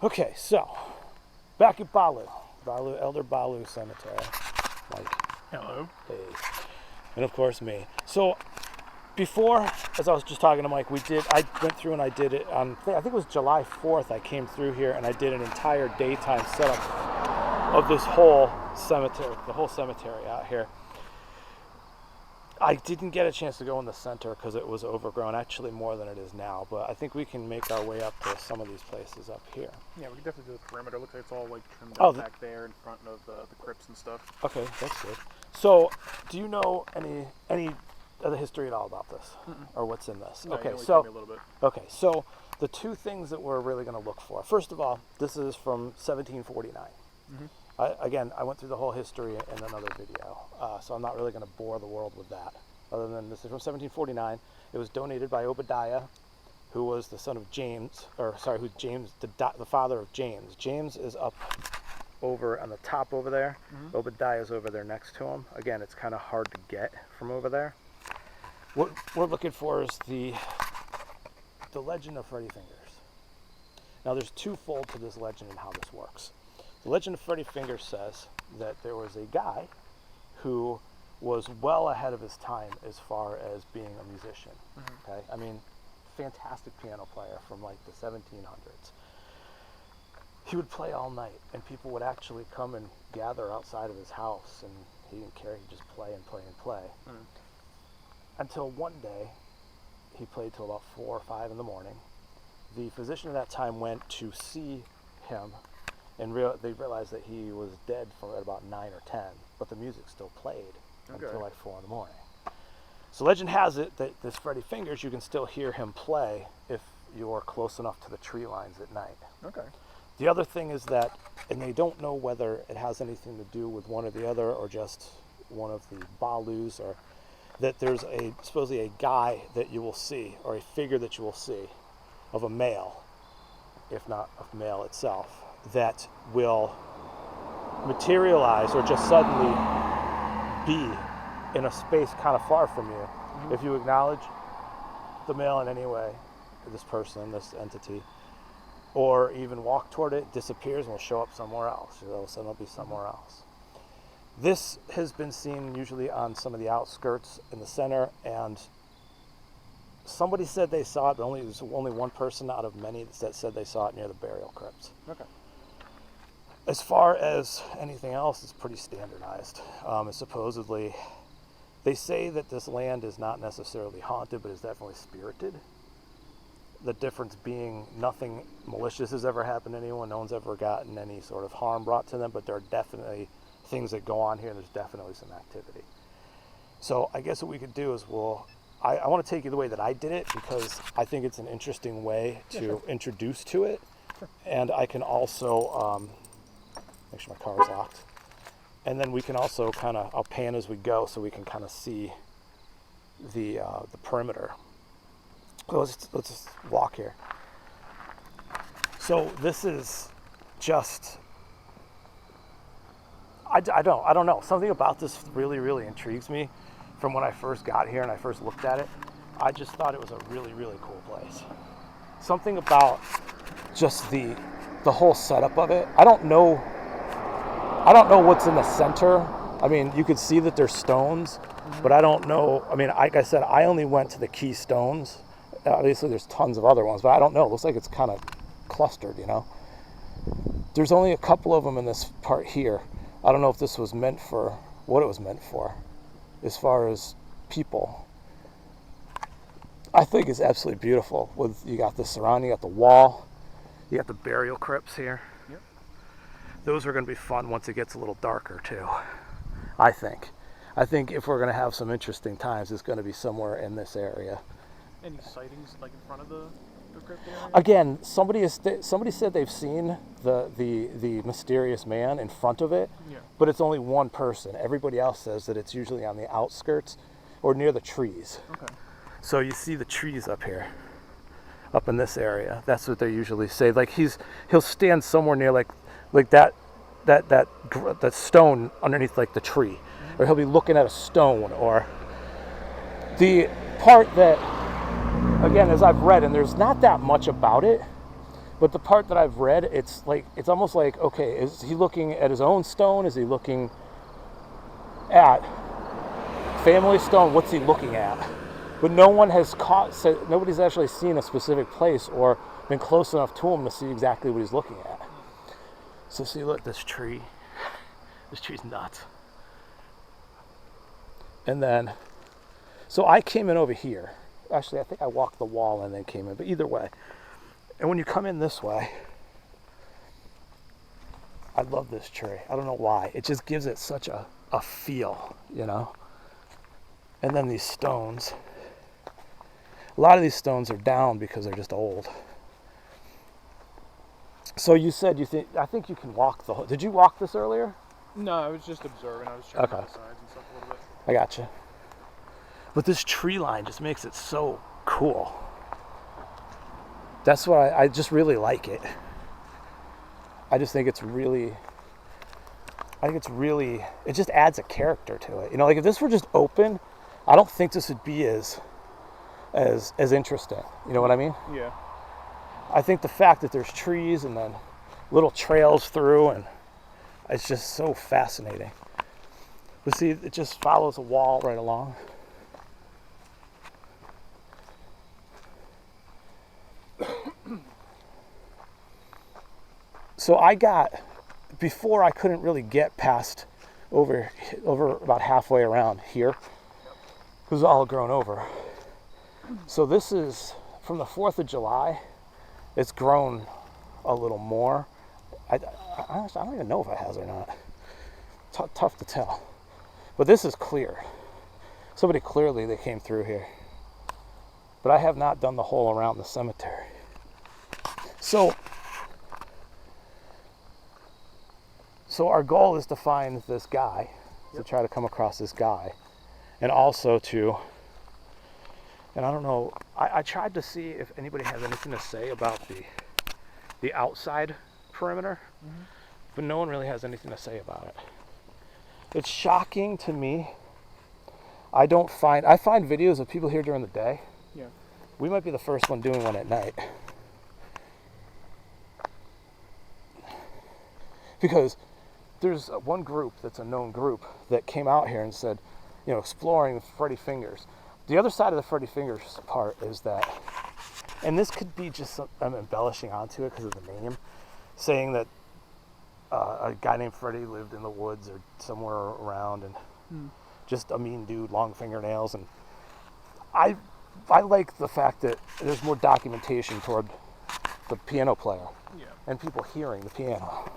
Okay, so back at Elder Ballou Cemetery. Mike. Hello. Hey. And of course me. So before, as I was just talking to Mike, I went through and I did it on, I think it was July 4th, I came through here and I did an entire daytime setup of this whole cemetery, the whole cemetery out here. I didn't get a chance to go in the center because it was overgrown, actually more than it is now, but I think we can make our way up to some of these places up here. Yeah, we can definitely do the perimeter. Looks like it's all like trimmed out back there in front of the crypts and stuff. Okay, that's good. So, do you know any of the history at all about this? Or what's in this? No, okay, you so me a little bit. Okay, so the two things that we're really going to look for. First of all, this is from 1749. Again, I went through the whole history in another video, so I'm not really going to bore the world with that. Other than this is from 1749. It was donated by Obadiah, who was the son of James, who's James, the father of James. James is up over on the top over there. Obadiah is over there next to him. Again, it's kind of hard to get from over there. What we're looking for is the legend of Freddy Fingers. Now, there's twofold to this legend and how this works. The legend of Freddy Fingers says that there was a guy who was well ahead of his time as far as being a musician. Okay, I mean, fantastic piano player from like the 1700s. He would play all night, and people would actually come and gather outside of his house, and he didn't care. He'd just play and play and play. Until one day, he played till about 4 or 5 in the morning. The physician at that time went to see him, and they realized that he was dead at about 9 or 10, but the music still played until like 4 in the morning. So legend has it that this Freddy Fingers, you can still hear him play if you're close enough to the tree lines at night. The other thing is that, and they don't know whether it has anything to do with one or the other or just one of the Ballous, or that there's supposedly a guy that you will see, or a figure that you will see of a male, if not a male itself, that will materialize or just suddenly be in a space kind of far from you. If you acknowledge the male in any way, this person, this entity, or even walk toward it, disappears and will show up somewhere else. All of a sudden it'll be somewhere else. This has been seen usually on some of the outskirts in the center, and somebody said they saw it, but there's only one person out of many that said they saw it near the burial crypts. As far as anything else, it's pretty standardized. Supposedly, they say that this land is not necessarily haunted, but is definitely spirited. The difference being nothing malicious has ever happened to anyone. No one's ever gotten any sort of harm brought to them, but there are definitely things that go on here, and there's definitely some activity. So I guess what we could do is I want to take you the way that I did it, because I think it's an interesting way to introduce to it. And I can also make sure my car is locked. And then we can also I'll pan as we go so we can kind of see the perimeter. So let's just walk here. So this is just, I don't know. Something about this really, really intrigues me from when I first got here and I first looked at it. I just thought it was a really, really cool place. Something about just the whole setup of it. I don't know what's in the center. I mean, you could see that there's stones, but I don't know. I mean, like I said, I only went to the key stones. Obviously, there's tons of other ones, but I don't know. It looks like it's kind of clustered, you know? There's only a couple of them in this part here. I don't know if this was meant for what it was meant for as far as people. I think it's absolutely beautiful. You got the surrounding, you got the wall, you got the burial crypts here. Those are going to be fun once it gets a little darker too, I think. I think if we're going to have some interesting times, it's going to be somewhere in this area. Any sightings like in front of the crypt area? Again, somebody said they've seen the mysterious man in front of it, but it's only one person. Everybody else says that it's usually on the outskirts or near the trees. So you see the trees up here, up in this area. That's what they usually say. Like he'll stand somewhere near like that stone underneath like the tree, or he'll be looking at a stone, or the part that, again, as I've read, and there's not that much about it, But the part that I've read, it's almost like, okay, is he looking at his own stone? Is he looking at family stone? What's he looking at? But no one has nobody's actually seen a specific place or been close enough to him to see exactly what he's looking at. So see, look, this tree. This tree's nuts. And then, so I came in over here. Actually, I think I walked the wall and then came in, but either way. And when you come in this way, I love this tree. I don't know why. It just gives it such a feel, you know? And then these stones. A lot of these stones are down because they're just old. So you said I think you can walk the whole, did you walk this earlier? No, I was just observing. I was checking out the sides and stuff a little bit. I gotcha. But this tree line just makes it so cool. That's why I just really like it. I just think it's really, it just adds a character to it. You know, like if this were just open, I don't think this would be as interesting. You know what I mean? Yeah. I think the fact that there's trees and then little trails through, and it's just so fascinating. But see, it just follows a wall right along. So before I couldn't really get past over about halfway around here. It was all grown over. So this is from the 4th of July. It's grown a little more. Honestly, I don't even know if it has or not. Tough to tell. But this is clear. Somebody clearly, they came through here. But I have not done the hole around the cemetery. So our goal is to find this guy, to try to come across this guy. And also and I don't know, I tried to see if anybody has anything to say about the outside perimeter, but no one really has anything to say about it. It's shocking to me. I find videos of people here during the day. Yeah. We might be the first one doing one at night. Because there's one group that's a known group that came out here and said, you know, exploring Freddy Fingers. The other side of the Freddy Fingers part is that, and this could be just, I'm embellishing onto it because of the name, saying that a guy named Freddy lived in the woods or somewhere around, and just a mean dude, long fingernails. And I like the fact that there's more documentation toward the piano player and people hearing the piano.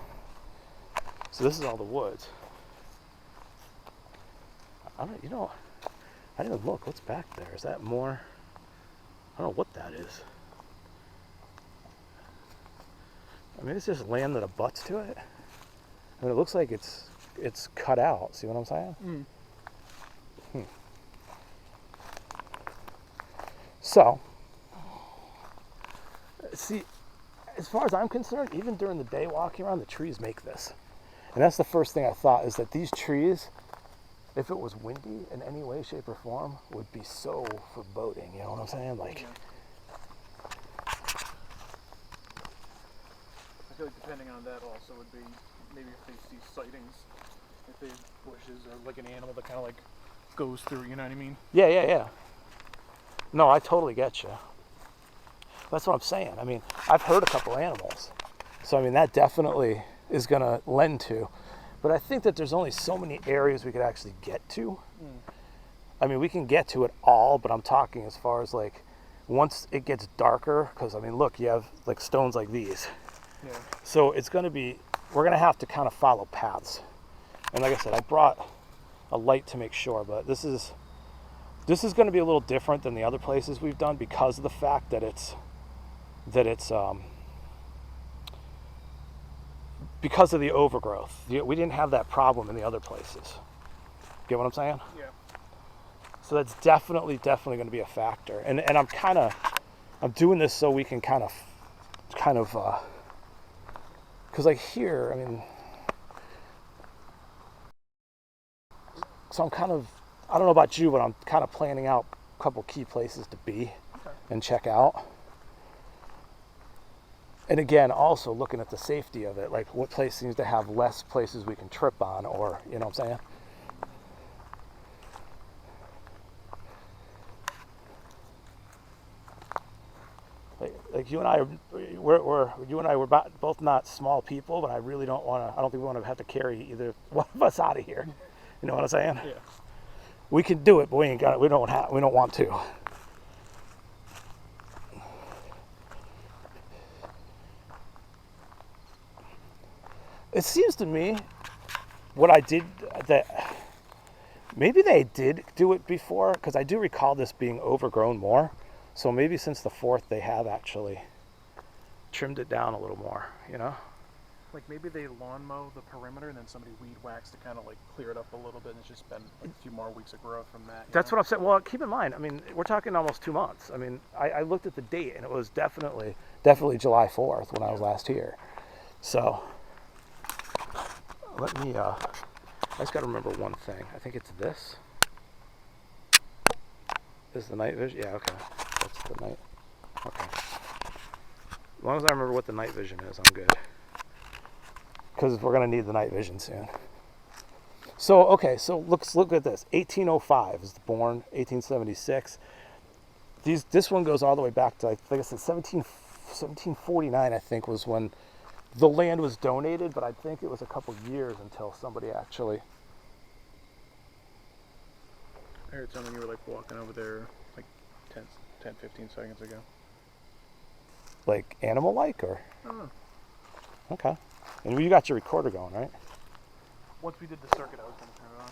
So this is all the woods. I didn't even look. What's back there? Is that more? I don't know what that is. I mean, it's just land that abuts to it. I mean, it looks like it's cut out. See what I'm saying? So, see, as far as I'm concerned, even during the day walking around, the trees make this. And that's the first thing I thought, is that these trees, if it was windy in any way, shape, or form, would be so foreboding. You know what I'm saying? Like, I feel like depending on that also would be maybe if they see sightings, if they bushes or like an animal that kind of like goes through. You know what I mean? Yeah. No, I totally get you. That's what I'm saying. I mean, I've heard a couple animals, so I mean that definitely is going to lend to. But I think that there's only so many areas we could actually get to. I mean, we can get to it all, but I'm talking as far as like once it gets darker, because I mean, look, you have like stones like these. Yeah. So it's going to be, we're going to have to kind of follow paths. And like I said, I brought a light to make sure, but this is going to be a little different than the other places we've done because of the fact that it's because of the overgrowth. We didn't have that problem in the other places. Get what I'm saying? Yeah. So that's definitely going to be a factor. And I'm doing this so we can kind of, because like here, I mean, so I don't know about you, but I'm kind of planning out a couple key places to be and check out. And again, also looking at the safety of it, like what place seems to have less places we can trip on, or, you know what I'm saying? Like you and I, we're both not small people, but I really don't want to. I don't think we want to have to carry either one of us out of here. You know what I'm saying? Yeah. We can do it, but we ain't got it. We don't want to. It seems to me, what I did that maybe they did do it before, because I do recall this being overgrown more. So maybe since the 4th, they have actually trimmed it down a little more, you know? Like maybe they lawn mow the perimeter and then somebody weed whacks to kind of like clear it up a little bit, and it's just been like a few more weeks of growth from that. That's what I'm saying. Well, keep in mind, I mean, we're talking almost 2 months. I mean, I looked at the date, and it was definitely July 4th when I was last here. So, let me, I just got to remember one thing. I think it's this. Is the night vision? Yeah, okay. That's the night. Okay. As long as I remember what the night vision is, I'm good. Because we're going to need the night vision soon. So, okay, so let's look at this. 1805 is born, 1876. This one goes all the way back to, like I said, 1749, I think, was when the land was donated, but I think it was a couple years until somebody actually... I heard something you were like walking over there like 10, 15 seconds ago. Like animal-like, or? Oh. Okay. And you got your recorder going, right? Once we did the circuit, I was going to turn it on.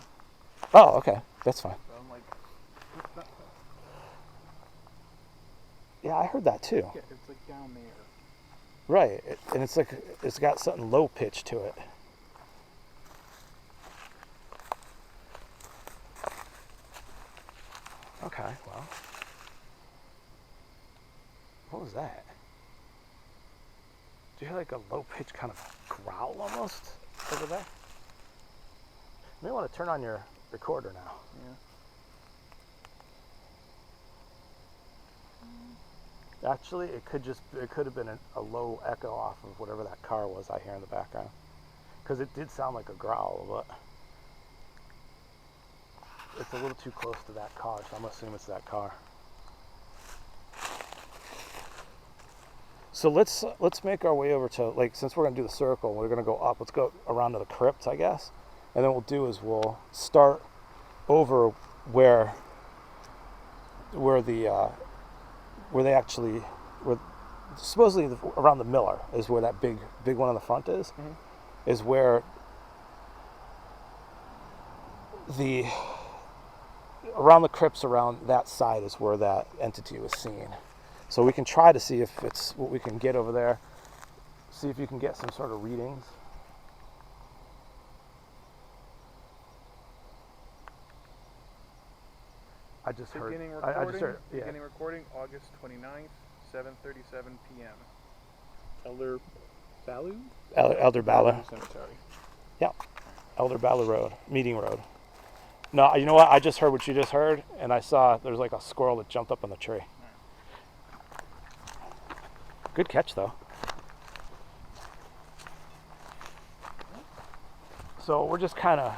Oh, okay. That's fine. So I'm like, Yeah, I heard that too. yeah, it's like down there. Right. And it's like, it's got something low pitch to it. Okay, well. What was that? Do you hear like a low pitch kind of growl almost over there? You may want to turn on your recorder now. Yeah. Actually, it could have been a low echo off of whatever that car was I hear in the background. Because it did sound like a growl, but it's a little too close to that car, so I'm assuming it's that car. So let's make our way over to, like, since we're going to do the circle, we're going to go up. Let's go around to the crypt, I guess. And then what we'll do is we'll start over where supposedly around the Miller is where that big one on the front is. Mm-hmm. Is where around the crypts around that side is where that entity was seen. So we can try to see if it's what we can get over there. See if you can get some sort of readings. I just heard. Beginning recording. I just heard. Yeah. Beginning recording August 29th, 7:37 p.m. Elder Ballou. Elder Ballou. Cemetery. Yeah. Elder Ballou Road, Meeting Road. No, you know what? I just heard what you just heard, and I saw there's like a squirrel that jumped up on the tree. Good catch, though. So we're just kind of,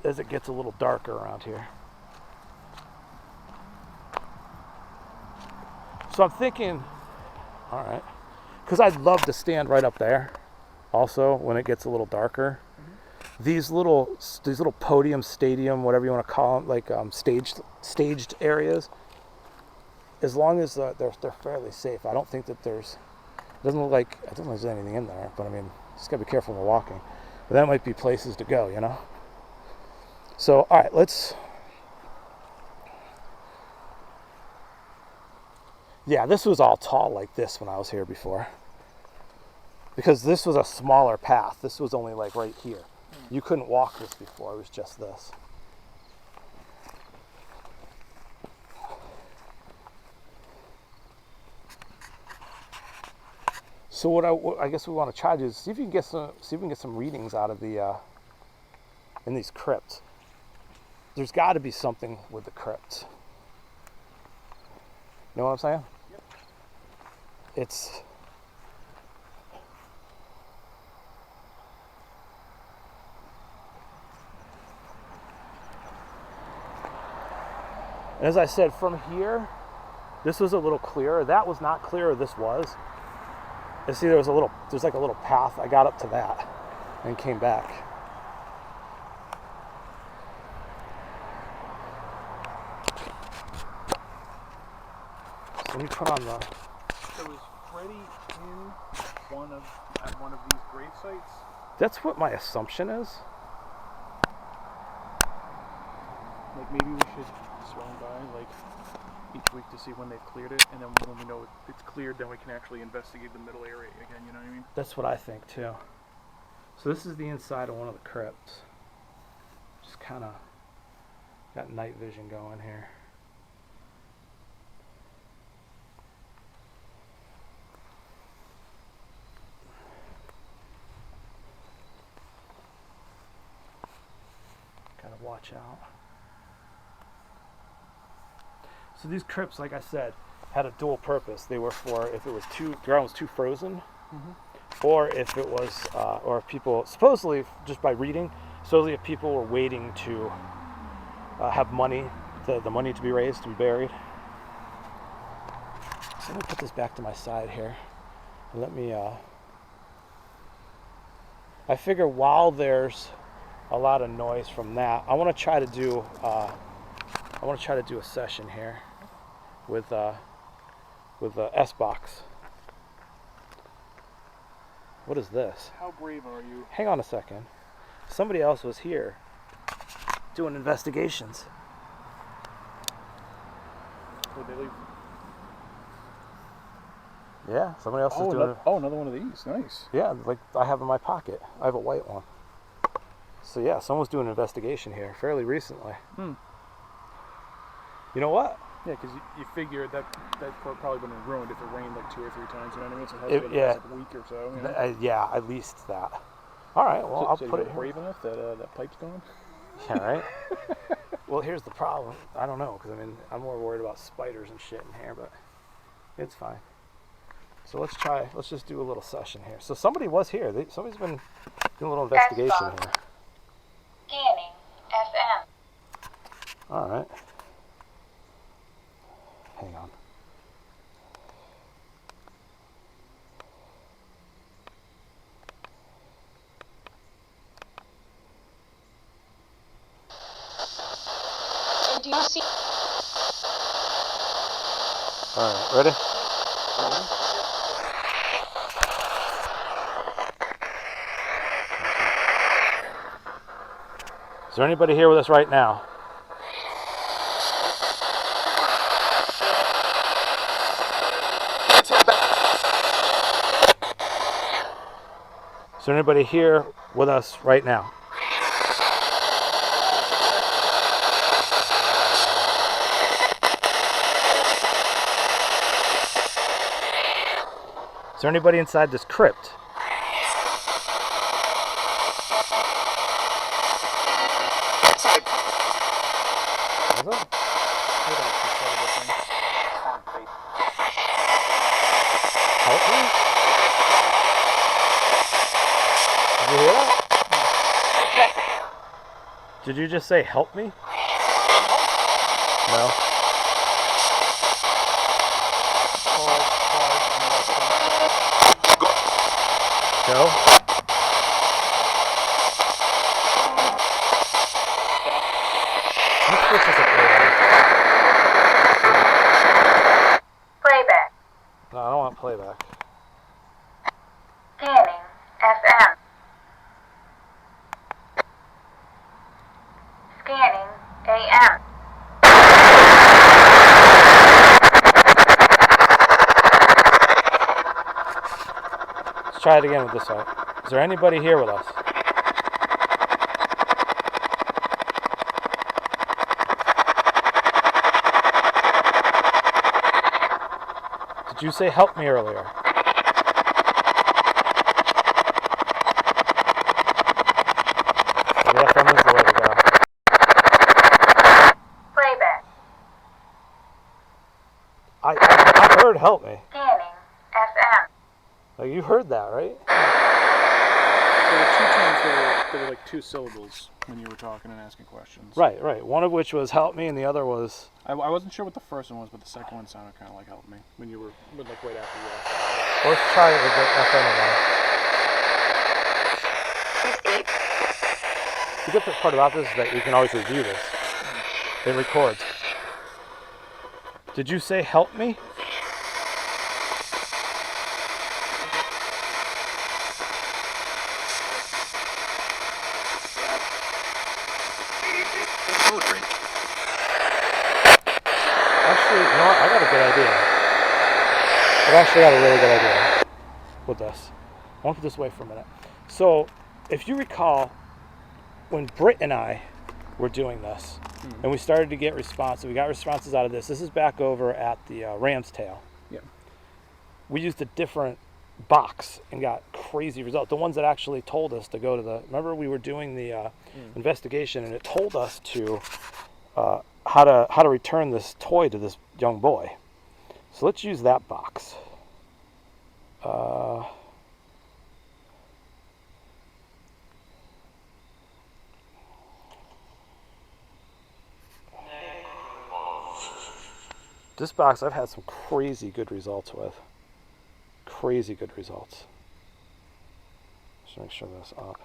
as it gets a little darker around here. So I'm thinking, all right, because I'd love to stand right up there also when it gets a little darker. Mm-hmm. These little podium, stadium, whatever you want to call them, like staged areas, as long as they're fairly safe. I don't think that I don't think there's anything in there, but I mean, just gotta be careful when we're walking. But that might be places to go, you know? So, all right, yeah, this was all tall like this when I was here before. Because this was a smaller path. This was only like right here. You couldn't walk this before, it was just this. So what I guess we want to try to do is see if we can get some readings out of the in these crypts. There's got to be something with the crypts. You know what I'm saying? Yep. And as I said, from here, this was a little clearer. That was not clearer, this was. And see, there's like a little path. I got up to that and came back. So let me put on the... So is Freddy in at one of these grave sites? That's what my assumption is. Like maybe we should swing by like each week to see when they've cleared it, and then when we know it's cleared, then we can actually investigate the middle area again, you know what I mean? That's what I think too. So this is the inside of one of the crypts. Just kind of got night vision going here. Gotta watch out. So these crypts, like I said, had a dual purpose. They were for if it was the ground was too frozen, or if it was, or if people, supposedly, just by reading, supposedly if people were waiting to have money, the money to be raised, to be buried. So let me put this back to my side here. And let me, I figure while there's a lot of noise from that, I want to try to do a session here with S-Box. What is this? How brave are you? Hang on a second. Somebody else was here doing investigations. Would they leave? Yeah, somebody else is doing it. Oh, another one of these. Nice. Yeah, like I have in my pocket. I have a white one. So yeah, someone's doing an investigation here fairly recently. You know what? Yeah, because you figure that court probably would have been ruined if it rained like 2 or 3 times. You know what I mean? So it has been like a week or so. You know? Yeah, at least that. All right, well, I'll put it here. Brave enough that that pipe's gone. Yeah, right. Well, here's the problem. I don't know, because I mean, I'm more worried about spiders and shit in here, but it's fine. So let's just do a little session here. So somebody was here. Somebody's been doing a little investigation here. Scanning FM. All right. Hang on. Do you see? All right, ready? Is there anybody here with us right now? Is there anybody here with us right now? Is there anybody inside this crypt? Help me? Did you hear that? Did you just say help me? No. Go. Let's switch this up. Playback. No, I don't want playback. Scanning FM. Scanning AM. Let's try it again with this side. Is there anybody here with us? Did you say help me earlier? The FM is the way to go. Playback. I heard help me. Scanning FM. Like, you heard that, right? Yeah, there were 2 terms that were like 2 syllables when you were talking and asking questions. Right, right. One of which was help me, and the other was... I wasn't sure what the first one was, but the second one sounded kind of like help me when you were like right after you asked. Let's try it with the FM one. The good part about this is that you can always review this. It records. Did you say help me? Actually, you know what? I got a good idea. I've actually got a really good idea with this. I want to put this away for a minute. So, if you recall, when Britt and I were doing this, and we started to get responses, we got responses out of this. This is back over at the Ram's Tail. Yeah. We used a different box and got crazy results. The ones that actually told us to go to the... Remember we were doing the investigation, and it told us to... how to return this toy to this young boy. So let's use that box. This box I've had some crazy good results with. Crazy good results. Just make sure that's up.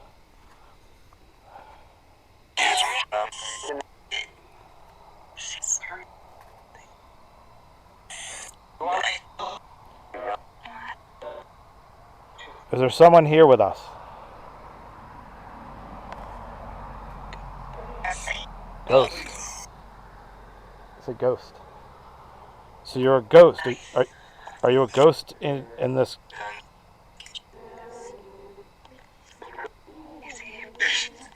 Is there someone here with us? Ghost. It's a ghost. So you're a ghost. Are you a ghost in this?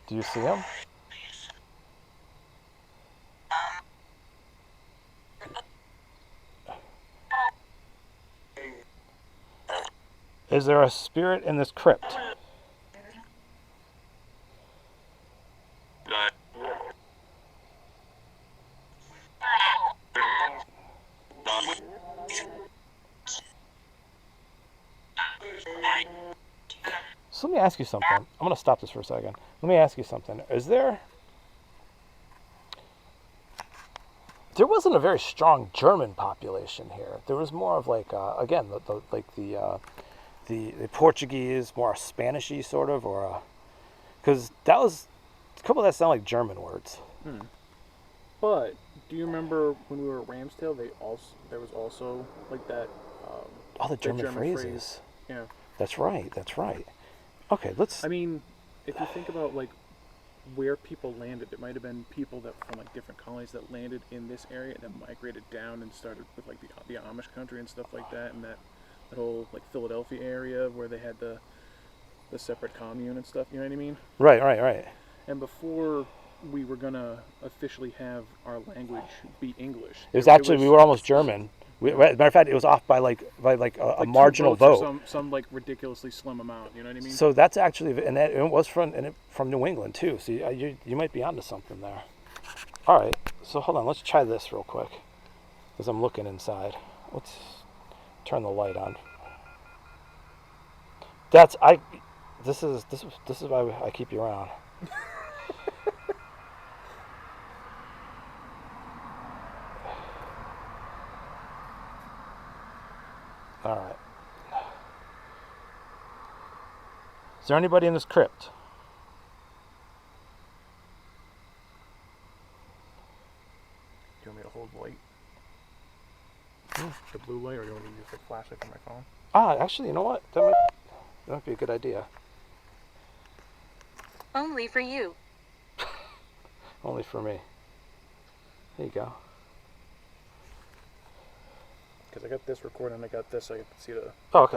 Do you see him? Is there a spirit in this crypt? So let me ask you something. I'm going to stop this for a second. Let me ask you something. There wasn't a very strong German population here. There was more of like, again, the Portuguese, more Spanishy sort of, or because that was a couple of that sound like German words. But do you remember when we were at Ramsdale? There was also like that. All the German phrases. Phrase. Yeah. That's right. That's right. Okay, let's. I mean, if you think about like where people landed, it might have been people that from like different colonies that landed in this area and then migrated down and started with like the Amish country and stuff like that, and that whole like Philadelphia area where they had the separate commune and stuff. You know what I mean? Right. And before we were gonna officially have our language be English, It was actually we were almost German. As a matter of fact, it was off by a marginal vote. Some like ridiculously slim amount. You know what I mean? So that's actually, and it was from New England too. So you might be onto something there. All right. So hold on. Let's try this real quick, as I'm looking inside. Let's turn the light on. This is why I keep you around. All right. Is there anybody in this crypt? Do you want me to hold the light? The blue light, or do you want me to use the flashlight from my phone? Actually, you know what? That might be a good idea. Only for you. Only for me. There you go. Because I got this recording and I got this, so I can see the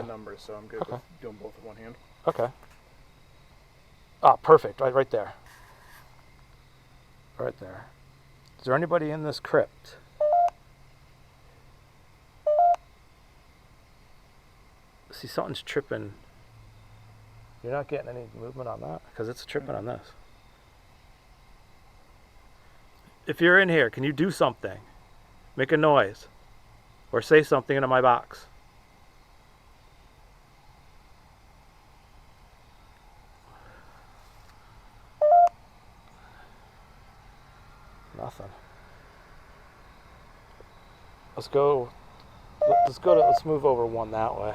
numbers, so I'm good with doing both with one hand. Okay. Perfect. Right there. Right there. Is there anybody in this crypt? See, something's tripping. You're not getting any movement on that? Because it's tripping on this. If you're in here, can you do something? Make a noise. Or say something into my box. Nothing. Let's move over one that way.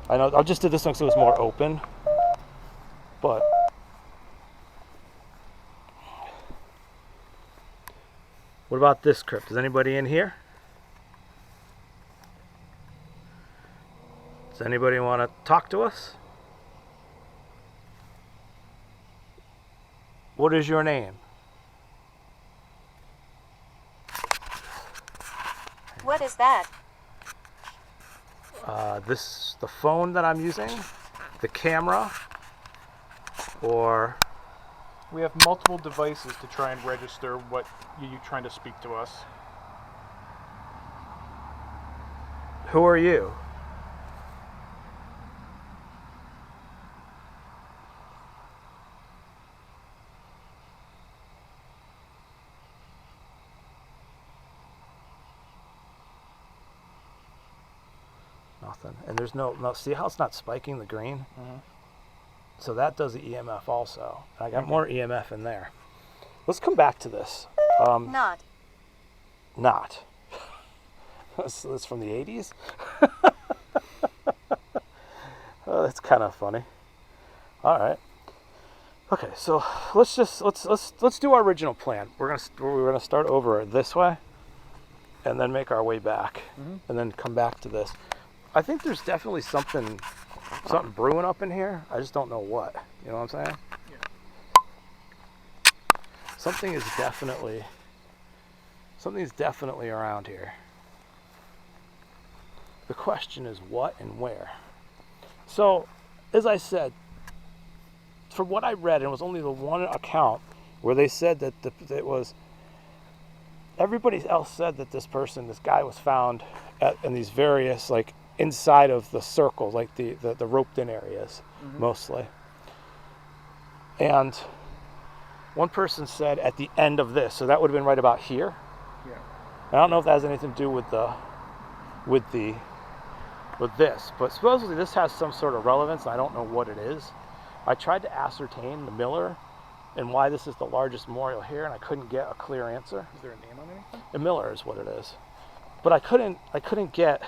I know I just did this one so it was more open, but what about this crypt? Is anybody in here? Does anybody want to talk to us? What is your name? What is that? The phone that I'm using, the camera, or We have multiple devices to try and register what you trying to speak to us. who are you? Nothing. And there's no, see how it's not spiking the green? Mm-hmm. So that does the EMF also. And I got more EMF in there. Let's come back to this. Not. That's from the 80s? Oh, that's kind of funny. All right. Okay, so let's do our original plan. We're gonna start over this way, and then make our way back, and then come back to this. I think there's definitely something brewing up in here. I just don't know what. You know what I'm saying? Yeah. Something's definitely around here. The question is what and where. So, as I said, from what I read, and it was only the one account where they said that it was. Everybody else said that this guy was found in these various, like, inside of the circle, like the roped in areas, mostly. And one person said at the end of this, so that would have been right about here. Yeah. I don't know if that has anything to do with this, but supposedly this has some sort of relevance. I don't know what it is. I tried to ascertain the Miller and why this is the largest memorial here, and I couldn't get a clear answer. Is there a name on anything? The Miller is what it is, but I couldn't get.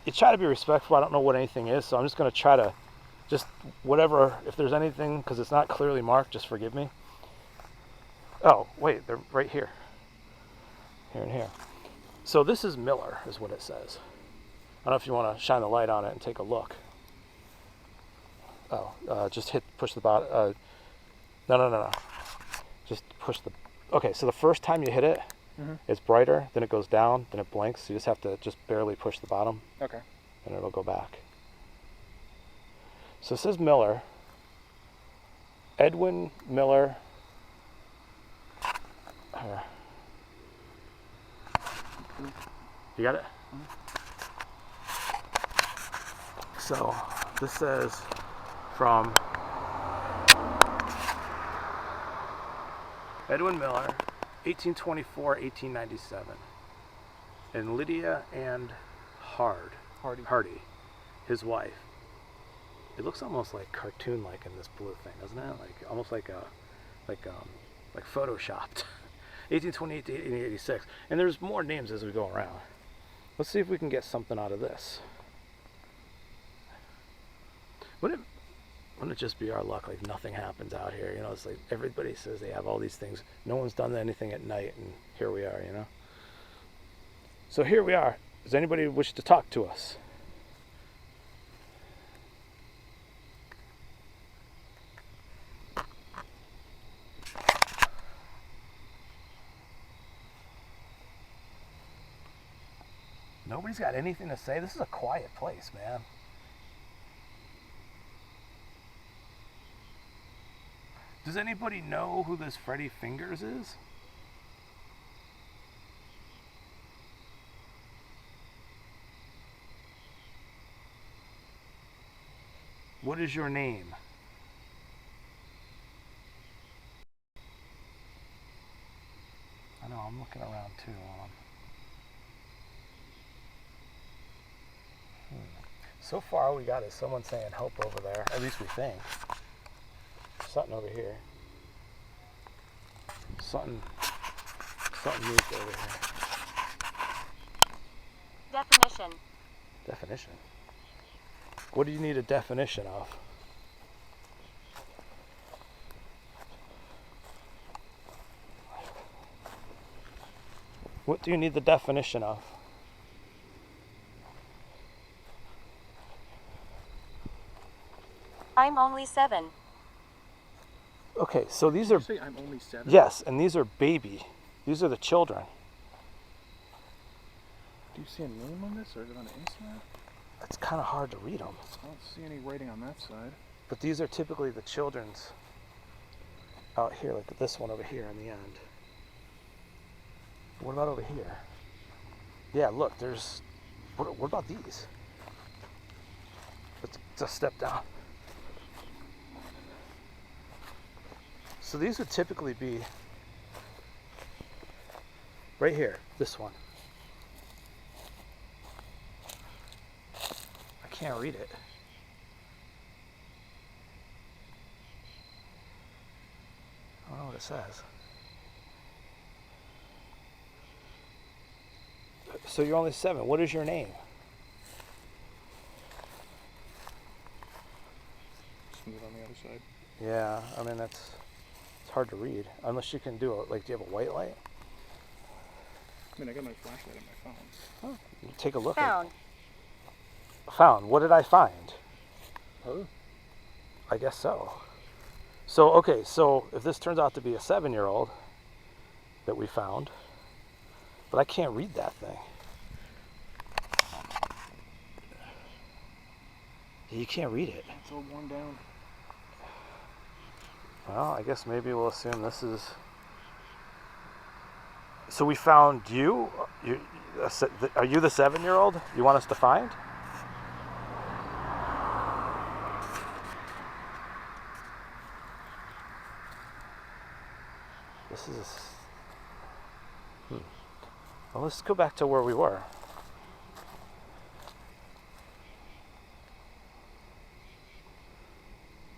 You try to be respectful. I don't know what anything is, so I'm just going to try to just whatever. If there's anything, because it's not clearly marked, just forgive me. Oh, wait, they're right here. Here and here. So this is Miller, is what it says. I don't know if you want to shine the light on it and take a look. Oh, just push the bottom. No. Just push the. Okay, so the first time you hit it, it's brighter, then it goes down, then it blinks. So you just have to just barely push the bottom. Okay. And it'll go back. So it says Miller. Edwin Miller. You got it? So this says from Edwin Miller, 1824-1897, and Lydia and Hardy, his wife. It looks almost like cartoon-like in this blue thing, doesn't it? Like almost like photoshopped. 1828 to 1886, and there's more names as we go around. Let's see if we can get something out of this. Wouldn't it just be our luck? Like nothing happens out here, you know? It's like everybody says they have all these things. No one's done anything at night, and here we are, you know? So here we are. Does anybody wish to talk to us? Nobody's got anything to say. This is a quiet place, man. Does anybody know who this Freddy Fingers is? What is your name? I know, I'm looking around too. So far all we got is someone saying help over there. At least we think. Something over here. something moved over here. Definition. Definition. What do you need a definition of? What do you need the definition of? I'm only 7. Okay, so these are... Did you say I'm only 7? Yes, and these are baby. These are the children. Do you see a name on this, or is it on the inside? It's kind of hard to read them. I don't see any writing on that side. But these are typically the children's out here, like this one over here on the end. What about over here? Yeah, look, there's... What about these? Let's just step down. So these would typically be right here, this one. I can't read it. I don't know what it says. So you're only 7. What is your name? Smooth on the other side. Yeah, I mean it's hard to read unless you can do it. Like, do you have a white light? I mean, I got my flashlight on my phone. Oh, take a look. Found. Found. What did I find? Oh. I guess so. So okay, so if this turns out to be a 7-year-old that we found, but I can't read that thing. You can't read it. It's all worn down. Well, I guess maybe we'll assume this is... So we found you? Are you the 7-year-old you want us to find? This is... Well, let's go back to where we were.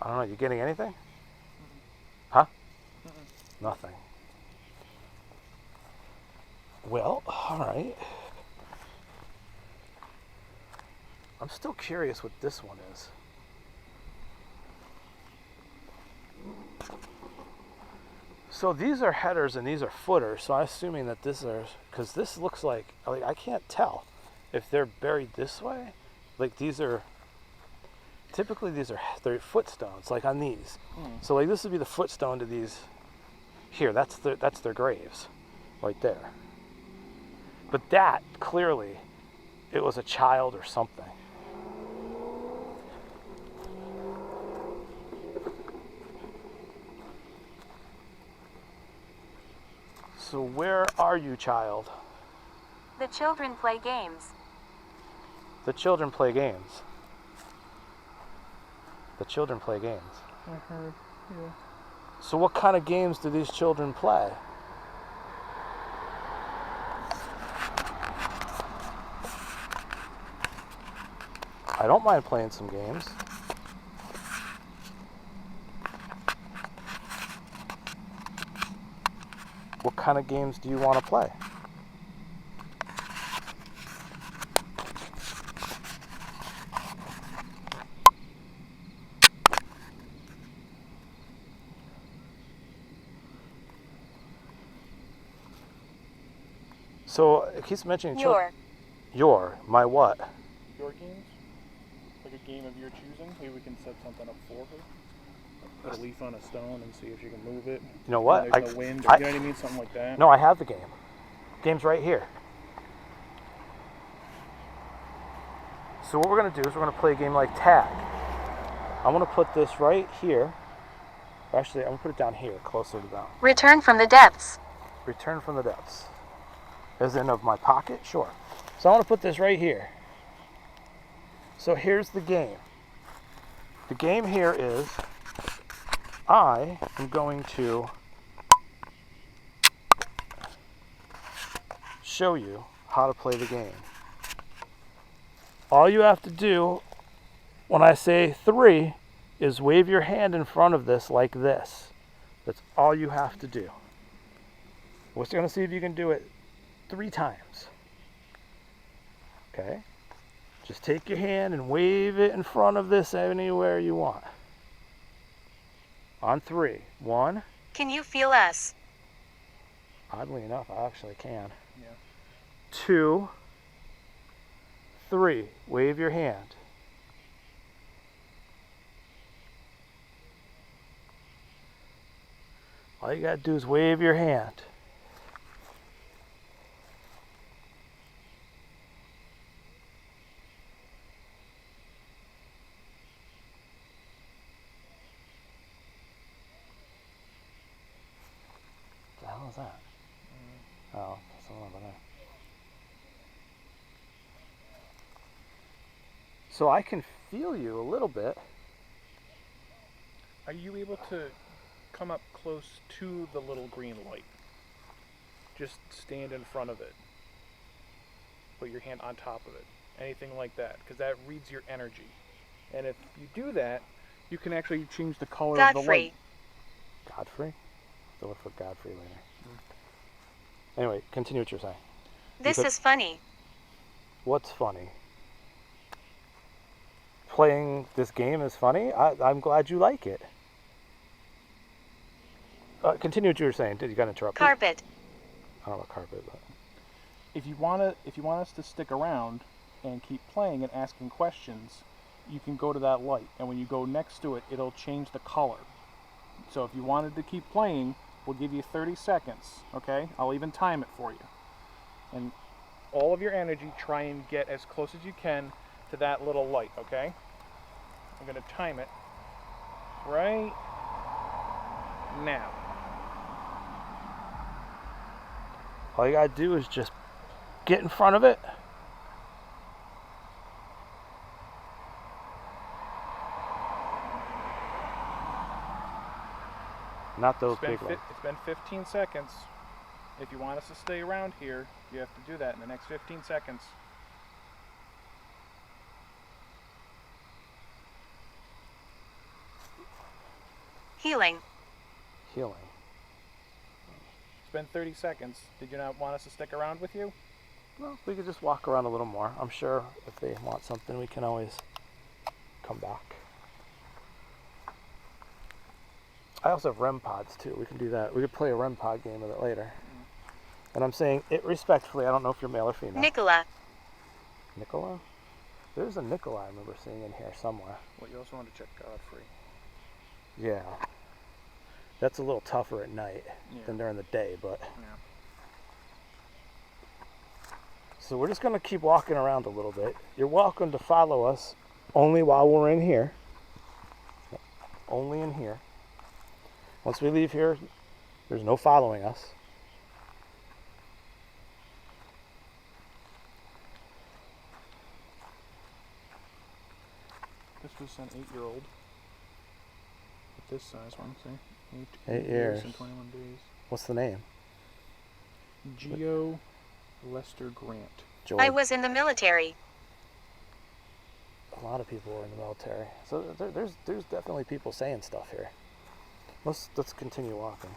I don't know, you getting anything? Huh? Nothing. Well, alright. I'm still curious what this one is. So these are headers and these are footers, so I'm assuming that this is, because this looks like I can't tell if they're buried this way. Like these are, typically they're footstones, like on these. So like this would be the footstone to these here. That's their graves, right there. But that clearly, it was a child or something. So where are you, child? The children play games. The children play games. The children play games. I heard, yeah. So what kind of games do these children play? I don't mind playing some games. What kind of games do you want to play? So it keeps mentioning my what? Your games? Like a game of your choosing? Maybe we can set something up for her. Put a leaf on a stone and see if she can move it. You know what? There's no wind, or, you know what I mean? Something like that. No, I have the game. Game's right here. So what we're going to do is we're going to play a game like tag. I'm going to put this right here. Actually, I'm going to put it down here, closer to down. Return from the depths. Return from the depths. As in of my pocket? Sure. So I want to put this right here. So here's the game. The game here is I am going to show you how to play the game. All you have to do when I say 3 is wave your hand in front of this like this. That's all you have to do. We're going to see if you can do it 3 times. Okay? Just take your hand and wave it in front of this anywhere you want. On 3. 1. Can you feel us? Oddly enough, I actually can. Yeah. 2. 3. Wave your hand. All you gotta do is wave your hand. What the hell is that? Oh, someone over there. So I can feel you a little bit. Are you able to come up close to the little green light? Just stand in front of it. Put your hand on top of it. Anything like that, because that reads your energy. And if you do that, you can actually change the color of the Godfrey. light. Godfrey? I'll look for Godfrey later. Anyway, continue what you're saying. This could- is funny. What's funny? Playing this game is funny? I'm glad you like it. Continue what you were saying. Did you got interrupted? Carpet. I don't know about carpet, but If you want us to stick around and keep playing and asking questions, you can go to that light, and when you go next to it, it'll change the color. So if you wanted to keep playing, we'll give you 30 seconds, okay? I'll even time it for you. And all of your energy, try and get as close as you can to that little light, okay? I'm going to time it right now. all you gotta do is just get in front of it. Not those big ones. It's been 15 seconds. If you want us to stay around here, you have to do that in the next 15 seconds. Healing. Healing. It's been 30 seconds. Did you not want us to stick around with you? Well, we could just walk around a little more. I'm sure if they want something, we can always come back. I also have REM pods too. We can do that. We could play a REM pod game with it later. And I'm saying it respectfully. I don't know if you're male or female. Nicola. Nicola? There's a Nicola I remember seeing in here somewhere. Well, you also want to check Godfrey. Yeah. That's a little tougher at night than during the day, but... Yeah. So we're just going to keep walking around a little bit. You're welcome to follow us only while we're in here. Only in here. Once we leave here, there's no following us. This was an 8-year-old. With this size one, see? 8 years. And 21 days. What's the name? Geo Lester Grant. George. I was in the military. A lot of people are in the military. So there's definitely people saying stuff here. Let's continue walking.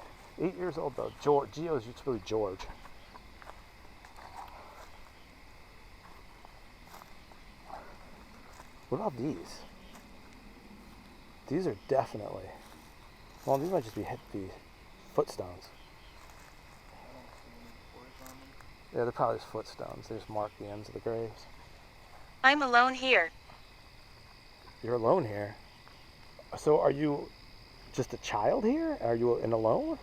8 years old though. Geo's really George. What about these? These are definitely. Well, these might just be footstones. Yeah, they're probably just footstones. They just mark the ends of the graves. I'm alone here. You're alone here. So are you just a child here? Are you alone?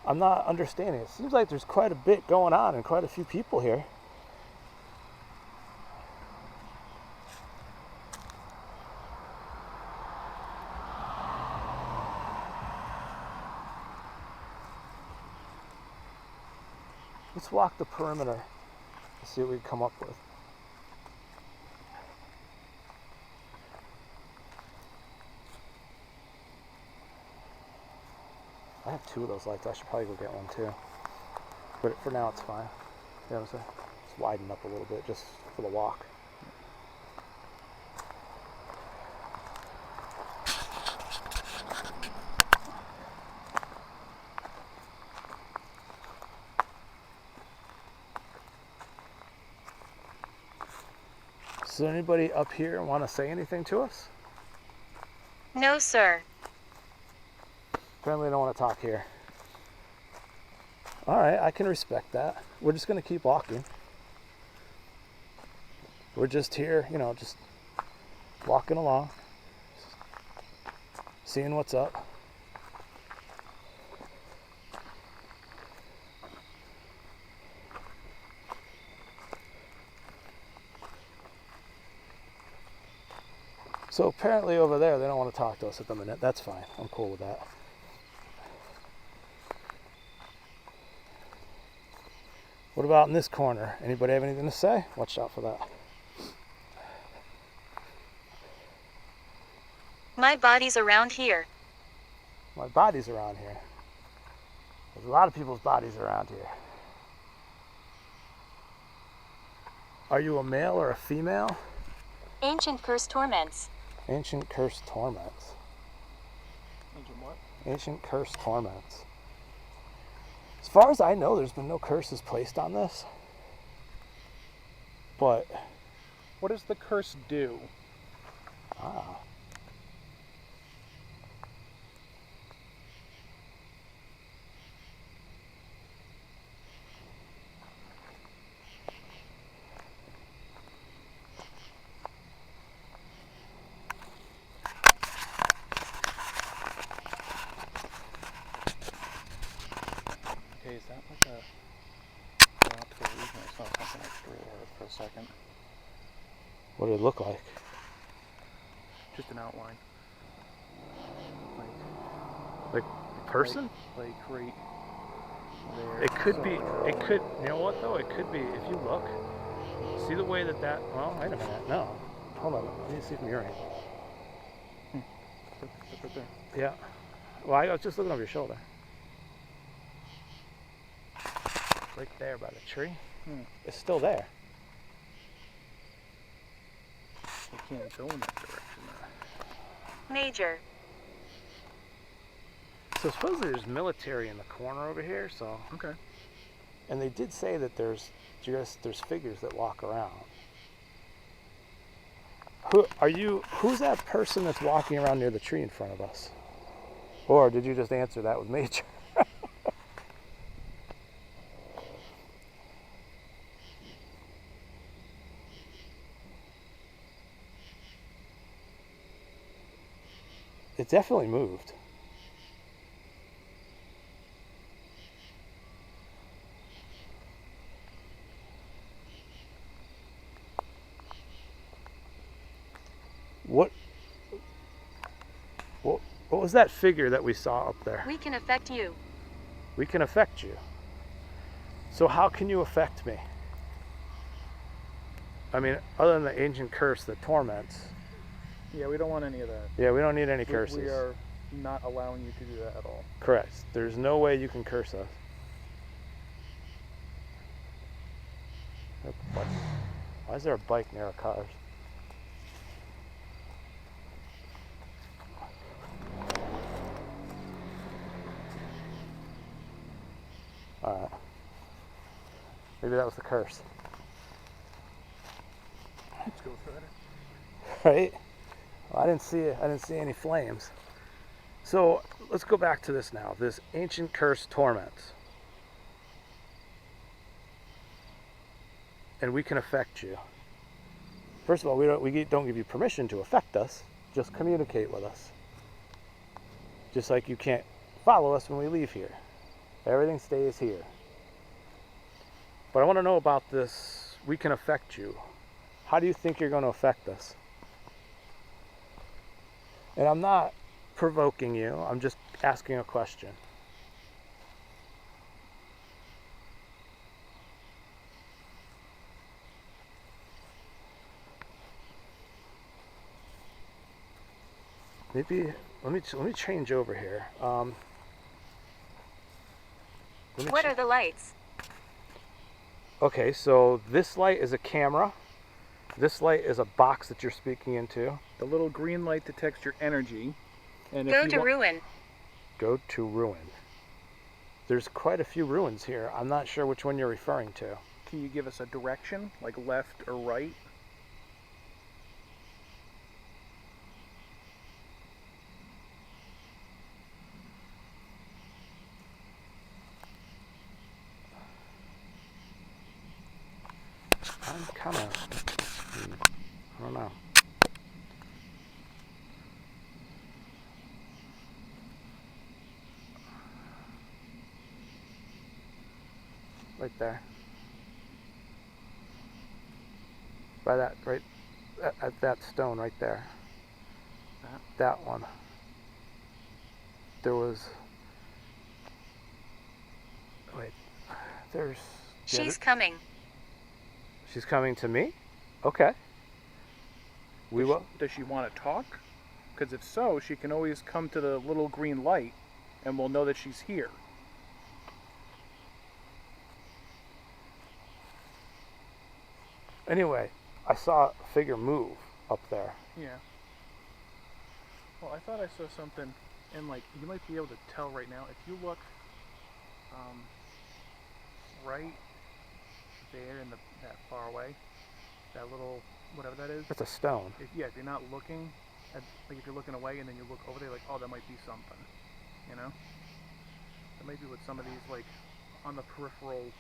I'm not understanding. It seems like there's quite a bit going on and quite a few people here. Let's walk the perimeter and see what we can come up with. I have 2 of those lights. I should probably go get one too. But for now, it's fine. You know what I'm saying? Just widen up a little bit just for the walk. Does anybody up here want to say anything to us? No, sir. Apparently they don't want to talk here. All right, I can respect that. We're just going to keep walking. We're just here, you know, just walking along, seeing what's up. So apparently over there, they don't want to talk to us at the minute. That's fine. I'm cool with that. What about in this corner? Anybody have anything to say? Watch out for that. My body's around here. My body's around here. There's a lot of people's bodies around here. Are you a male or a female? Ancient curse torments. Ancient curse torments. Ancient what? Ancient curse torments. As far as I know, there's been no curses placed on this. But, What does the curse do? ah. Okay, is that like an optical illusion? I saw something extra for a second. What did it look like? Just an outline. Like person? Like right there. It could be, it could, you know what though? It could be, if you look, see the way that, well, wait a minute, no. Hold on, let me see from your end. It's right there. Yeah. Well, I was just looking over your shoulder. Right there by the tree. It's still there. I can't go in that direction now. Major. So supposedly there's military in the corner over here, so. Okay. And they did say that there's figures that walk around. Who's that person that's walking around near the tree in front of us? Or did you just answer that with Major? It definitely moved. What was that figure that we saw up there? We can affect you. We can affect you. So how can you affect me? I mean, other than the ancient curse that torments. Yeah, we don't want any of that. Yeah, we don't need any curses. We are not allowing you to do that at all. Correct. There's no way you can curse us. Why is there a bike near our cars? Alright. Maybe that was the curse. Let's go further. Right? Well, I didn't see any flames. So let's go back to this now. This ancient curse torments. And we can affect you. First of all, we don't give you permission to affect us. Just communicate with us. Just like you can't follow us when we leave here. Everything stays here. But I want to know about this. We can affect you. How do you think you're going to affect us? And I'm not provoking you. I'm just asking a question. Maybe let me change over here. What are the lights? Okay, so this light is a camera. This light is a box that you're speaking into. The little green light detects your energy. And Go to ruin. Go to ruin. There's quite a few ruins here. I'm not sure which one you're referring to. Can you give us a direction, like left or right? I'm kind of, I don't know. Right there. By that, right at that stone right there. That one. There was. Wait. There's. She's coming. She's coming to me? Okay. We will. Does she want to talk? Because if so, she can always come to the little green light and we'll know that she's here. Anyway, I saw a figure move up there. Yeah. Well, I thought I saw something, and like you might be able to tell right now if you look, right there in that far away, that little whatever that is. That's a stone. If you're not looking, like if you're looking away and then you look over there, like oh that might be something, you know. That might be what some of these like on the peripheral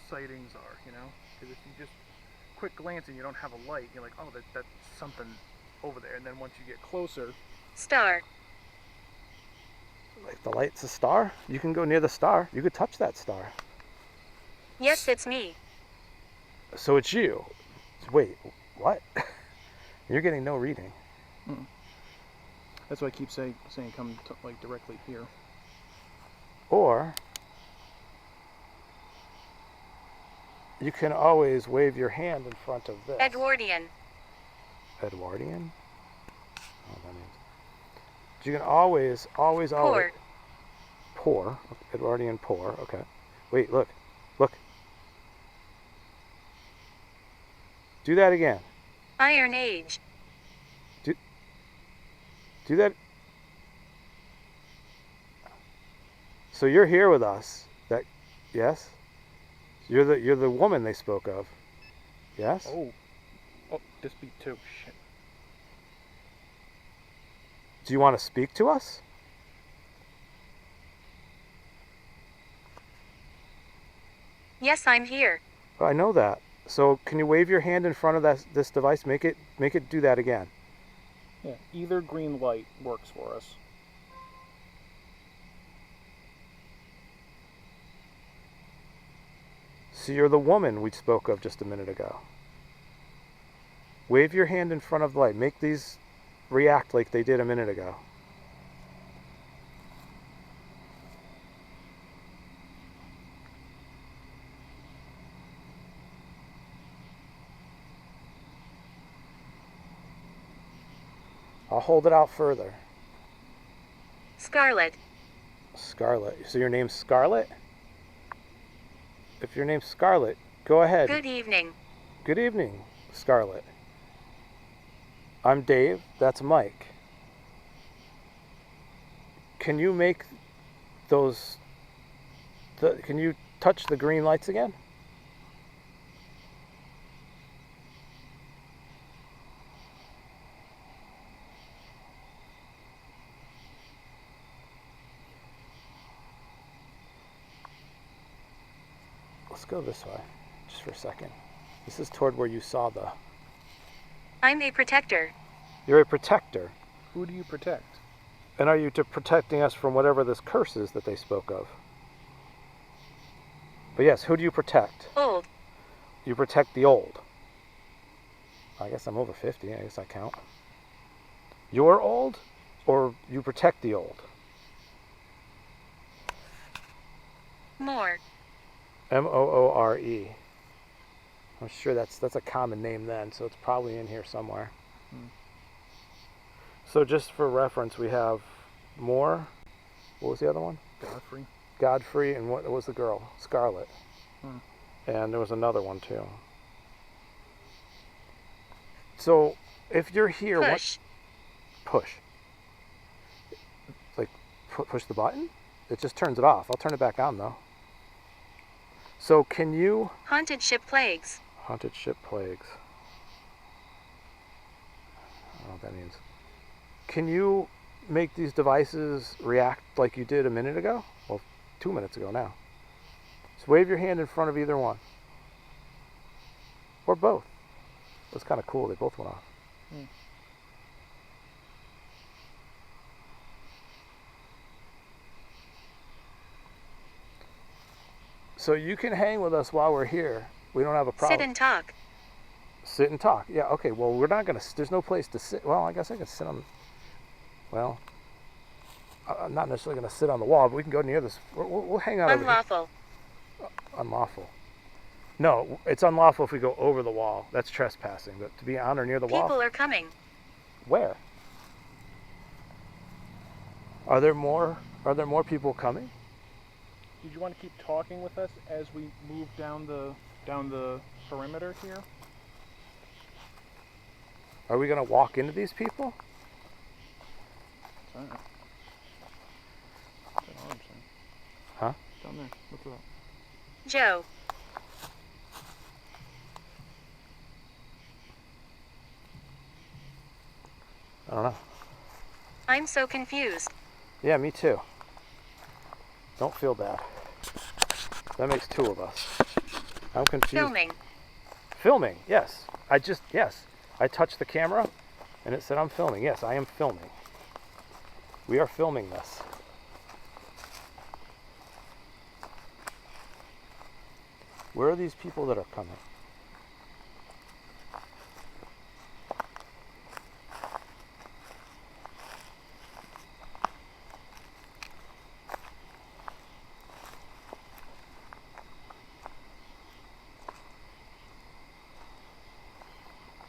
sightings are, you know. Because if you just quick glance and you don't have a light, you're like, oh, that's something over there. And then once you get closer, Star. Like the light's a star? You can go near the star. You could touch that star. Yes, it's me. So it's you. Wait, what? You're getting no reading. that's why I keep saying come like directly here. Or you can always wave your hand in front of this. Edwardian. Edwardian? Oh, that means. You can always. Pour. Pour. Edwardian pour. Okay. Wait, look. Look. Do that again. Iron Age. Do that. So you're here with us. Yes? You're the woman they spoke of. Yes? Oh, this beat too. Shit. Do you want to speak to us? Yes, I'm here. Oh, I know that. So can you wave your hand in front of this device? Make it do that again. Yeah, either green light works for us. So you're the woman we spoke of just a minute ago. Wave your hand in front of the light. Make these react like they did a minute ago. I'll hold it out further. Scarlet. Scarlet. So your name's Scarlet? If your name's Scarlet, go ahead. Good evening. Good evening, Scarlet. I'm Dave. That's Mike. Can you make those... Can you touch the green lights again? Let's go this way, just for a second. This is toward where you saw the... I'm a protector. You're a protector. Who do you protect? And are you protecting us from whatever this curse is that they spoke of? But yes, who do you protect? Old. You protect the old. I guess I'm over 50, I guess I count. You're old, or you protect the old? More. M-O-O-R-E. I'm sure that's a common name then, so it's probably in here somewhere. So just for reference, we have Moore. What was the other one? Godfrey. Godfrey, and what was the girl? Scarlet. And there was another one too. So if you're here, Push. Push. Like push the button? It just turns it off. I'll turn it back on though. So can you... Haunted ship plagues. Haunted ship plagues. I don't know what that means. Can you make these devices react like you did a minute ago? Well, 2 minutes ago now. Just wave your hand in front of either one. Or both. It was kind of cool. They both went off. So you can hang with us while we're here. We don't have a problem. Sit and talk. Sit and talk. Yeah, okay. Well, we're not going to... There's no place to sit. Well, I guess I could sit on... Well, I'm not necessarily going to sit on the wall, but we can go near this. We'll hang out over here. Unlawful. Unlawful. No, it's unlawful if we go over the wall. That's trespassing. But to be on or near the wall... People are coming. Where? Are there more people coming? Did you want to keep talking with us as we move down the perimeter here? Are we going to walk into these people? That's all I'm saying. Huh? Down there. Look at that. Joe. I don't know. I'm so confused. Yeah, me too. Don't feel bad. That makes two of us. I'm confused. Filming. Filming, yes. Yes. I touched the camera and it said I'm filming. Yes, I am filming. We are filming this. Where are these people that are coming?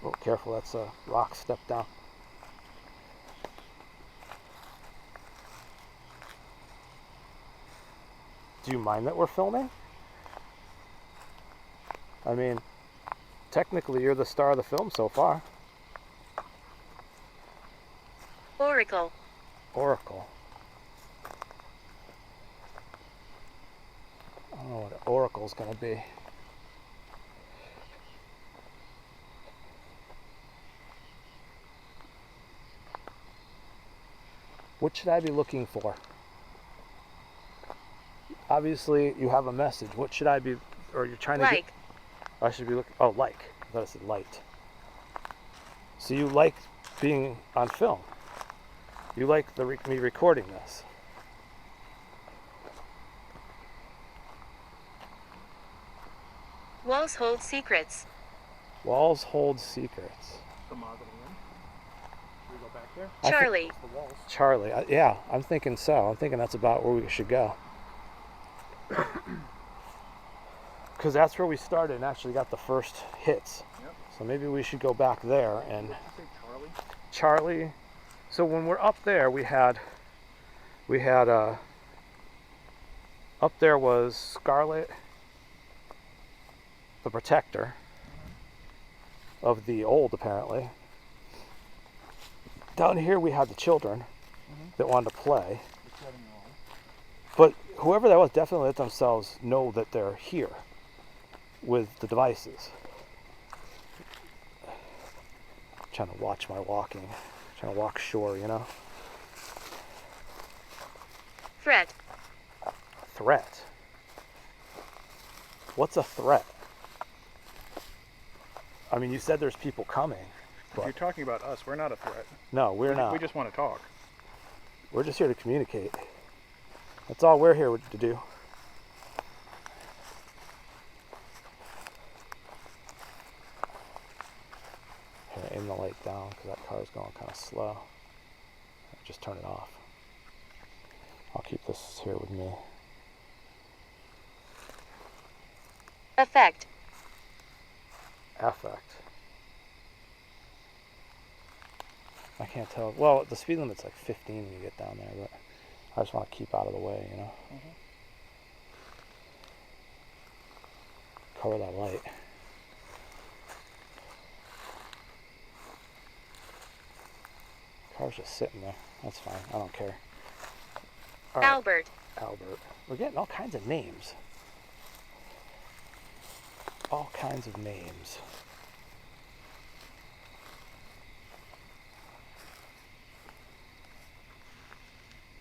Oh, careful, that's a rock. Step down. Do you mind that we're filming? I mean, technically you're the star of the film so far. Oracle. Oracle. I don't know what an oracle's gonna be. What should I be looking for? Obviously, you have a message. What should I be, or you're trying to Like. get? I should be looking. Oh, like. I thought it said light. So you like being on film. You like me recording this. Walls hold secrets. Walls hold secrets. The mahogany room. Should we go back there? I thi- Charlie. The walls. Charlie, yeah, I'm thinking so. I'm thinking that's about where we should go. Because that's where we started and actually got the first hits. Yep. So maybe we should go back there and Did you say Charlie? Charlie. So when we're up there, we had up there was Scarlet, the protector of the old, apparently. Down here we had the children that wanted to play. The 7-year-old. But whoever that was definitely let themselves know that they're here with the devices. I'm trying to watch my walking. I'm trying to walk shore, you know? Threat. Threat. What's a threat? I mean, you said there's people coming. If But you're talking about us, we're not a threat. no, we're not. We just want to talk. We're just here to communicate. That's all we're here to do. Here, aim the light down because that car's going kind of slow. Just turn it off. I'll keep this here with me. Effect. Affect. I can't tell. Well, the speed limit's like 15 when you get down there, but I just want to keep out of the way, you know? Cover that light. Car's just sitting there. That's fine. I don't care. All right, Albert. Albert. We're getting all kinds of names. All kinds of names.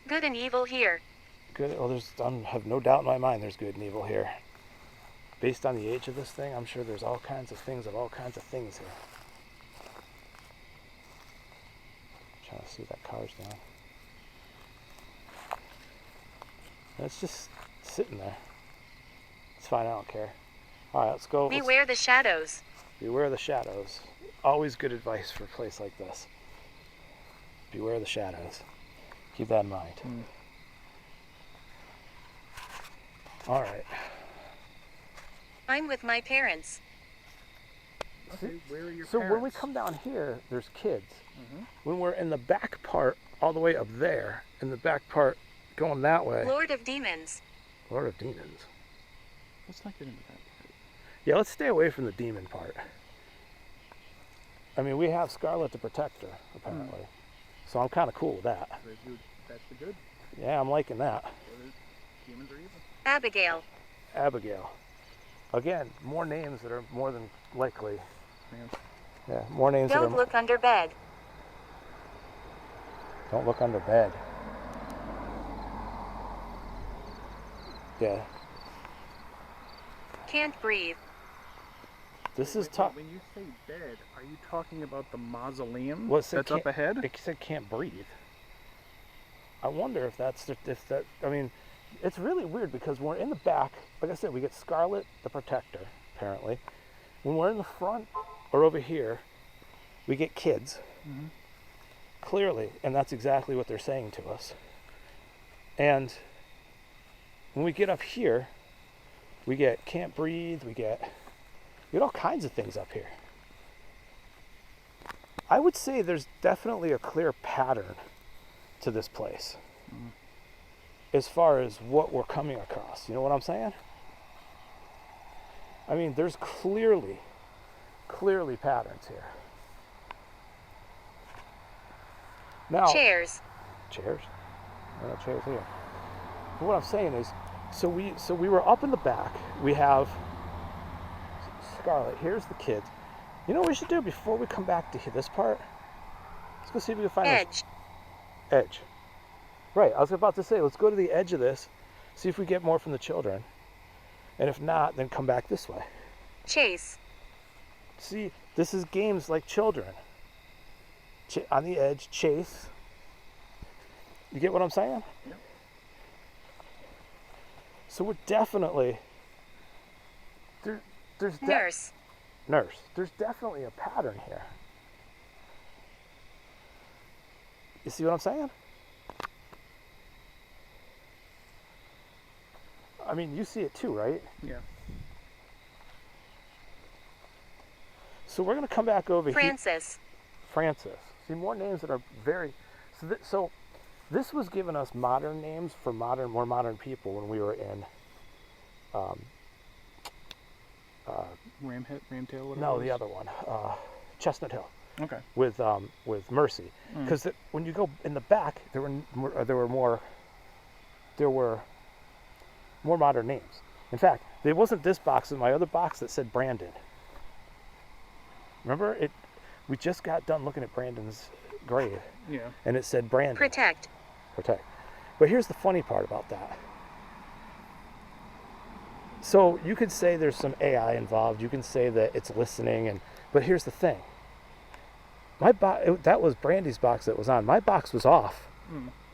Good and evil here. Good. Well, I have no doubt in my mind there's good and evil here. based on the age of this thing, I'm sure there's all kinds of things here. Trying to see if that car's down. And it's just sitting there. It's fine, I don't care. All right, let's go. Beware the shadows. Beware the shadows. Always good advice for a place like this. Beware the shadows. Keep that in mind. All right. I'm with my parents. Okay, where are your So parents? when we come down here, there's kids. When we're in the back part, all the way up there, in the back part going that way, Lord of Demons. Lord of Demons. Let's not get into that part. Yeah, let's stay away from the demon part. I mean, we have Scarlet the Protector, apparently. So I'm kind of cool with that. That's the good. Yeah, I'm liking that. Demons are evil. Abigail. Abigail. Again, more names that are more than likely. Yeah. Yeah, more names Don't that are... look under bed. Don't look under bed. Yeah. Can't breathe. This is Wait, tough. when you say bed, are you talking about the mausoleum Well, it said that's up ahead? It said can't breathe. I wonder if that's I mean, it's really weird because when we're in the back, like I said, we get Scarlet the Protector, apparently. When we're in the front or over here, we get kids. Clearly, and that's exactly what they're saying to us. And when we get up here, we get can't breathe, we get all kinds of things up here. I would say there's definitely a clear pattern to this place as far as what we're coming across. You know what I'm saying? I mean, there's clearly patterns here. Now, Chairs. Chairs? No chairs here. But what I'm saying is, so we were up in the back. We have Scarlet. Here's the kids. You know what we should do before we come back to this part? Let's go see if we can find Edge. Edge. Right, I was about to say, let's go to the edge of this, see if we get more from the children. And if not, then come back this way. Chase. See, this is games like children. On the edge, chase. You get what I'm saying? Yep. So we're definitely... There's Nurse. Nurse. There's definitely a pattern here. You see what I'm saying? I mean, you see it too, right? Yeah. So we're going to come back over here. Francis. Francis. See, more names that are very... So this was giving us modern names for more modern people when we were in... Ramtail, whatever. no, it the was? other one. Chestnut Hill. Okay. With Mercy. Because when you go in the back, there were more modern names. In fact, there wasn't this box in my other box that said Brandon. Remember it? We just got done looking at Brandon's grave. Yeah. And it said Brandon. Protect. Protect. But here's the funny part about that. So you could say there's some AI involved. You can say that it's listening, but here's the thing. That was Brandy's box that was on. My box was off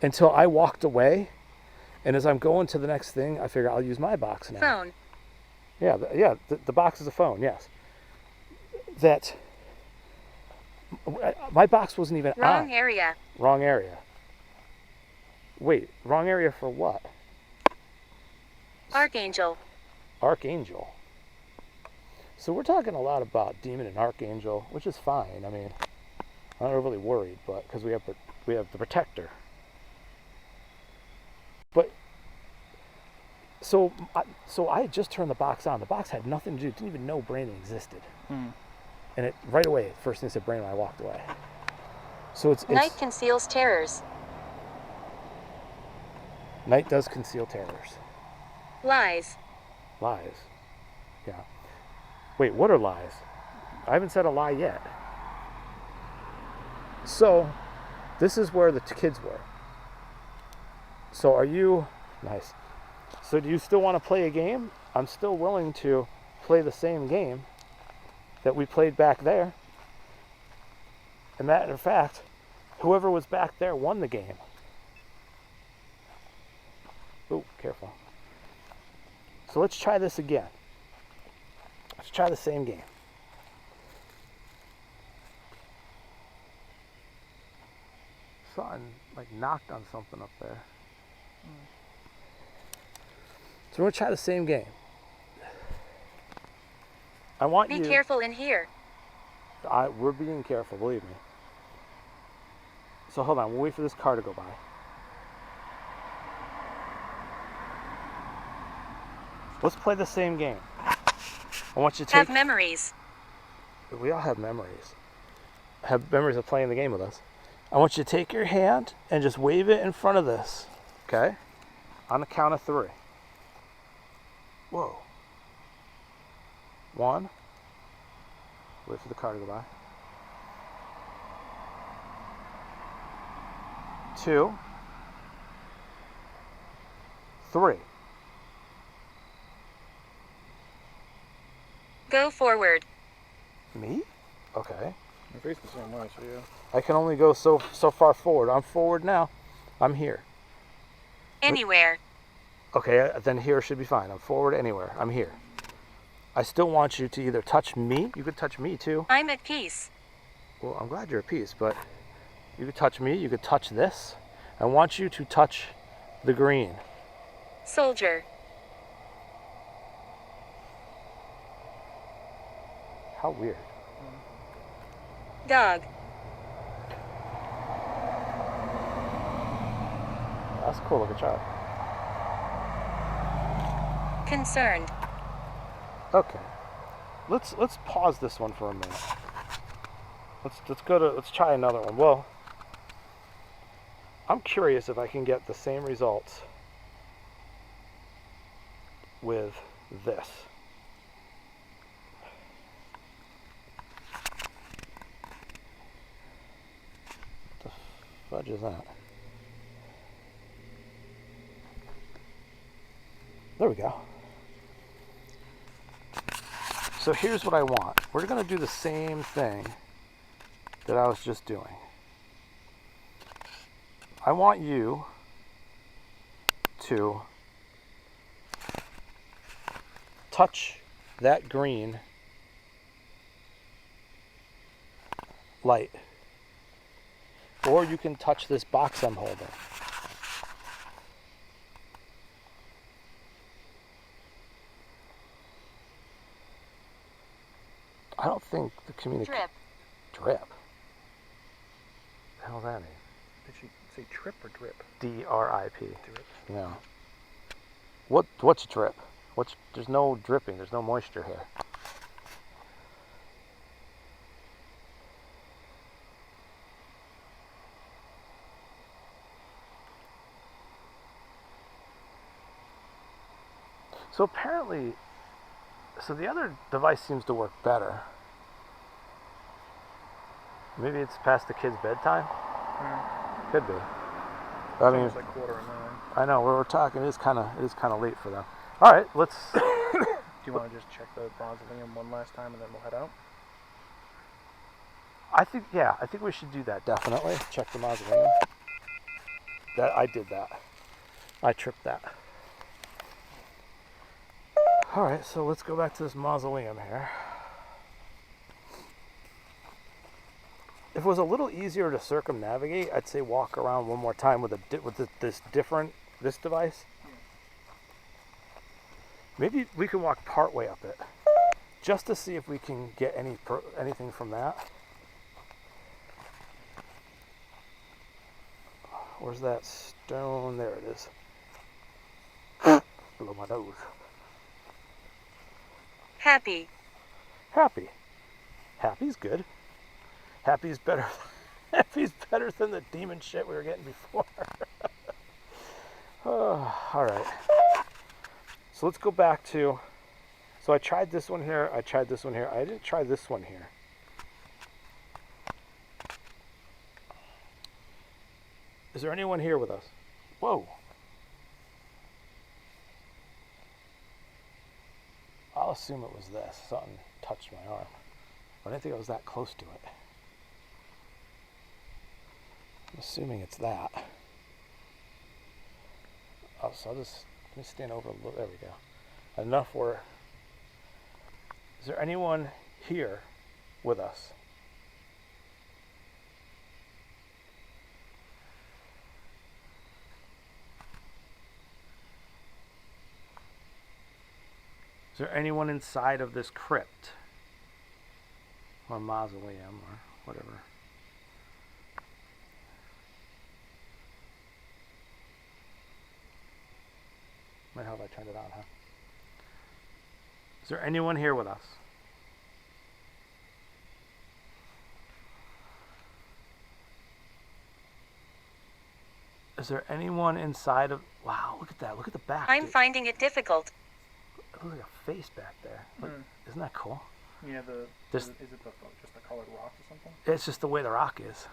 until I walked away, and as I'm going to the next thing, I figure I'll use my box now. Phone. Yeah, the box is a phone. Yes. That my box wasn't even on. Wrong area. Wrong area. Wait, wrong area for what? Archangel. Archangel. So we're talking a lot about demon and archangel, which is fine. I mean, I'm not overly worried, but because we have the protector. But so I had just turned the box on. The box had nothing to do. Didn't even know Brandon existed. And it right away, first thing it said Brandon, I walked away. So it's Night conceals terrors. Night does conceal terrors. Lies. Lies. Yeah. Wait, what are lies? I haven't said a lie yet. So, this is where the kids were. So are you... Nice. So do you still want to play a game? I'm still willing to play the same game that we played back there. As a matter of fact, whoever was back there won the game. Oh, careful. So let's try this again. Let's try the same game. Something like knocked on something up there. So we're gonna try the same game. I want Be you. careful in here. We're being careful, believe me. So hold on, we'll wait for this car to go by. Let's play the same game. I want you to take. Have memories. We all have memories. Have memories of playing the game with us. I want you to take your hand and just wave it in front of this. Okay? On the count of 3. Whoa. 1. Wait for the car to go by. 2. 3. Go forward. Me? Okay. My face the same way, so yeah. I can only go so far forward. I'm forward now. I'm here. Anywhere. Okay, then here should be fine. I'm forward anywhere. I'm here. I still want you to either touch me. You could touch me too. I'm at peace. Well, I'm glad you're at peace, but you could touch me. You could touch this. I want you to touch the green. Soldier. How weird. Dog. That's cool. Look at child. Concerned. Okay. Let's pause this one for a minute. Let's try another one. Well, I'm curious if I can get the same results with this. What the fudge is that? There we go. So here's what I want. We're going to do the same thing that I was just doing. I want you to touch that green light. Or you can touch this box I'm holding. I don't think the communication. Drip. Drip? What the hell does that mean? Did she say trip or drip? D-R-I-P. Drip. Yeah. What's drip? There's no dripping. There's no moisture here. So apparently, the other device seems to work better. Maybe it's past the kids' bedtime? Could be. I mean, It's like 8:45. I know, we're talking, it is kind of late for them. All right, let's... Do you want to just check the mausoleum one last time and then we'll head out? I think we should do that, definitely. Check the mausoleum. I did that. I tripped that. All right, so let's go back to this mausoleum here. If it was a little easier to circumnavigate, I'd say walk around one more time with this device. Maybe we can walk part way up it, just to see if we can get anything from that. Where's that stone? There it is. Below my nose. Happy. Happy. Happy's good. Happy's better. Happy's better than the demon shit we were getting before. Oh, all right. So let's go back to. So I tried this one here. I tried this one here. I didn't try this one here. Is there anyone here with us? Whoa. assume it was this. Something touched my arm. I didn't think I was that close to it. I'm assuming it's that. Oh, so let me stand over a little. There we go. Enough where. Is there anyone here with us? Is there anyone inside of this crypt? Or mausoleum, or whatever. Might help if I turned it on, huh? Is there anyone here with us? Is there anyone inside of... Wow, look at that. Look at the back. I'm dude. finding it difficult. It looks like a face back there. Look, isn't that cool? Yeah, There's- is it just the colored rocks or something? It's just the way the rock is.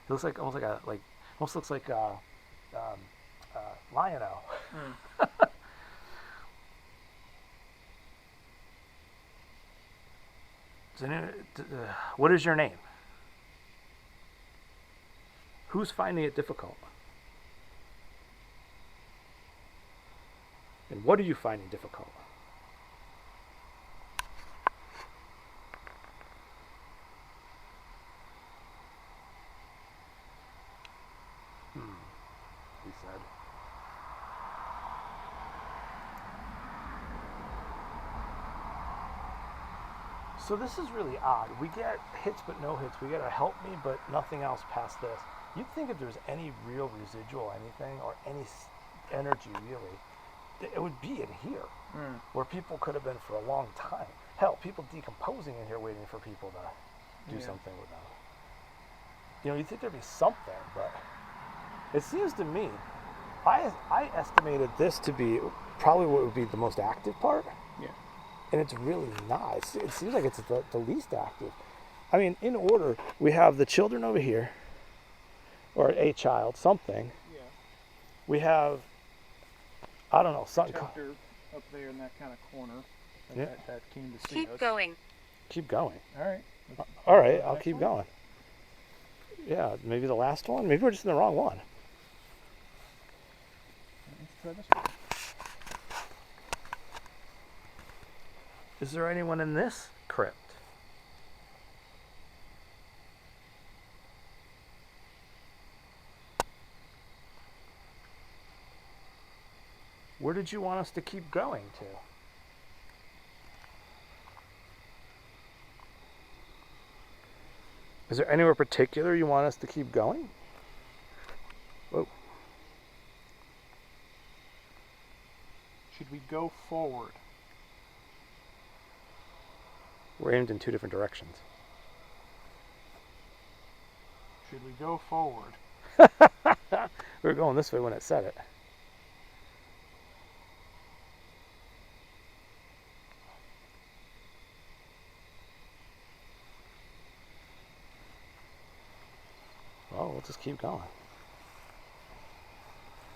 It looks like almost looks like Lion-O. What is your name? Who's finding it difficult? And what are you finding difficult? He said. So this is really odd. We get hits but no hits. We get a help me but nothing else past this. You'd think if there's any real residual anything or any energy really, it would be in here where people could have been for a long time. Hell, people decomposing in here waiting for people to do something with them. You know, you'd think there'd be something, but it seems to me, I estimated this to be probably what would be the most active part. Yeah. And it's really not. It seems like it's the least active. I mean, in order, we have the children over here, or a child, something. Yeah. We have, I don't know, something. Protector up there in that kind of corner. Yeah. That came to see Keep us. going. Keep going. All right. All right, I'll Next keep one? going. Yeah, maybe the last one. Maybe we're just in the wrong one. Let's try this one. Is there anyone in this crypt? Where did you want us to keep going to? Is there anywhere particular you want us to keep going? Whoa. Should we go forward? We're aimed in two different directions. Should we go forward? We were going this way when it said it. Well, we'll just keep going.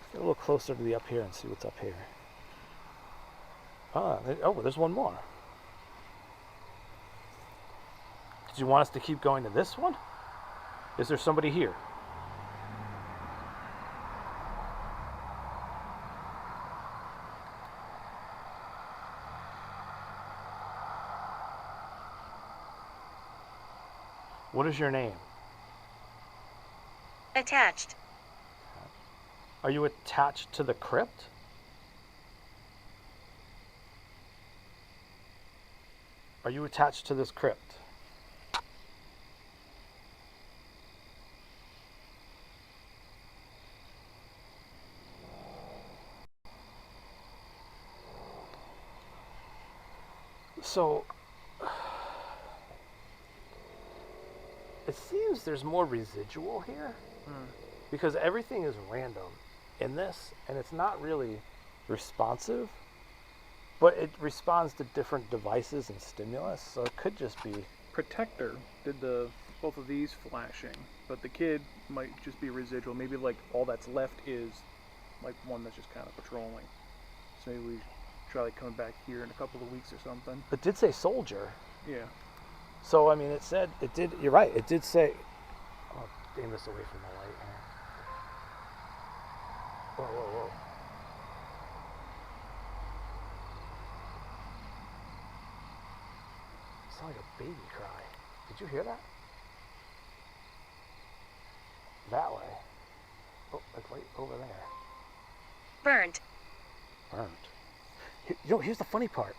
Let's get a little closer to the up here and see what's up here. Oh, there's one more. Did you want us to keep going to this one? Is there somebody here? What is your name? Attached. Are you attached to the crypt? Are you attached to this crypt? So, it seems there's more residual here because everything is random in this and it's not really responsive, but it responds to different devices and stimulus, so it could just be... Protector did both of these flashing, but the kid might just be residual. Maybe like all that's left is like one that's just kind of patrolling. So maybe we try like coming back here in a couple of weeks or something. It did say soldier. Yeah. So, I mean, you're right, it did say, I'll aim this away from the light here. Whoa, whoa, whoa. It sounded like a baby cry. Did you hear that? That way. Oh, like right over there. Burnt. Burned. Here's the funny part.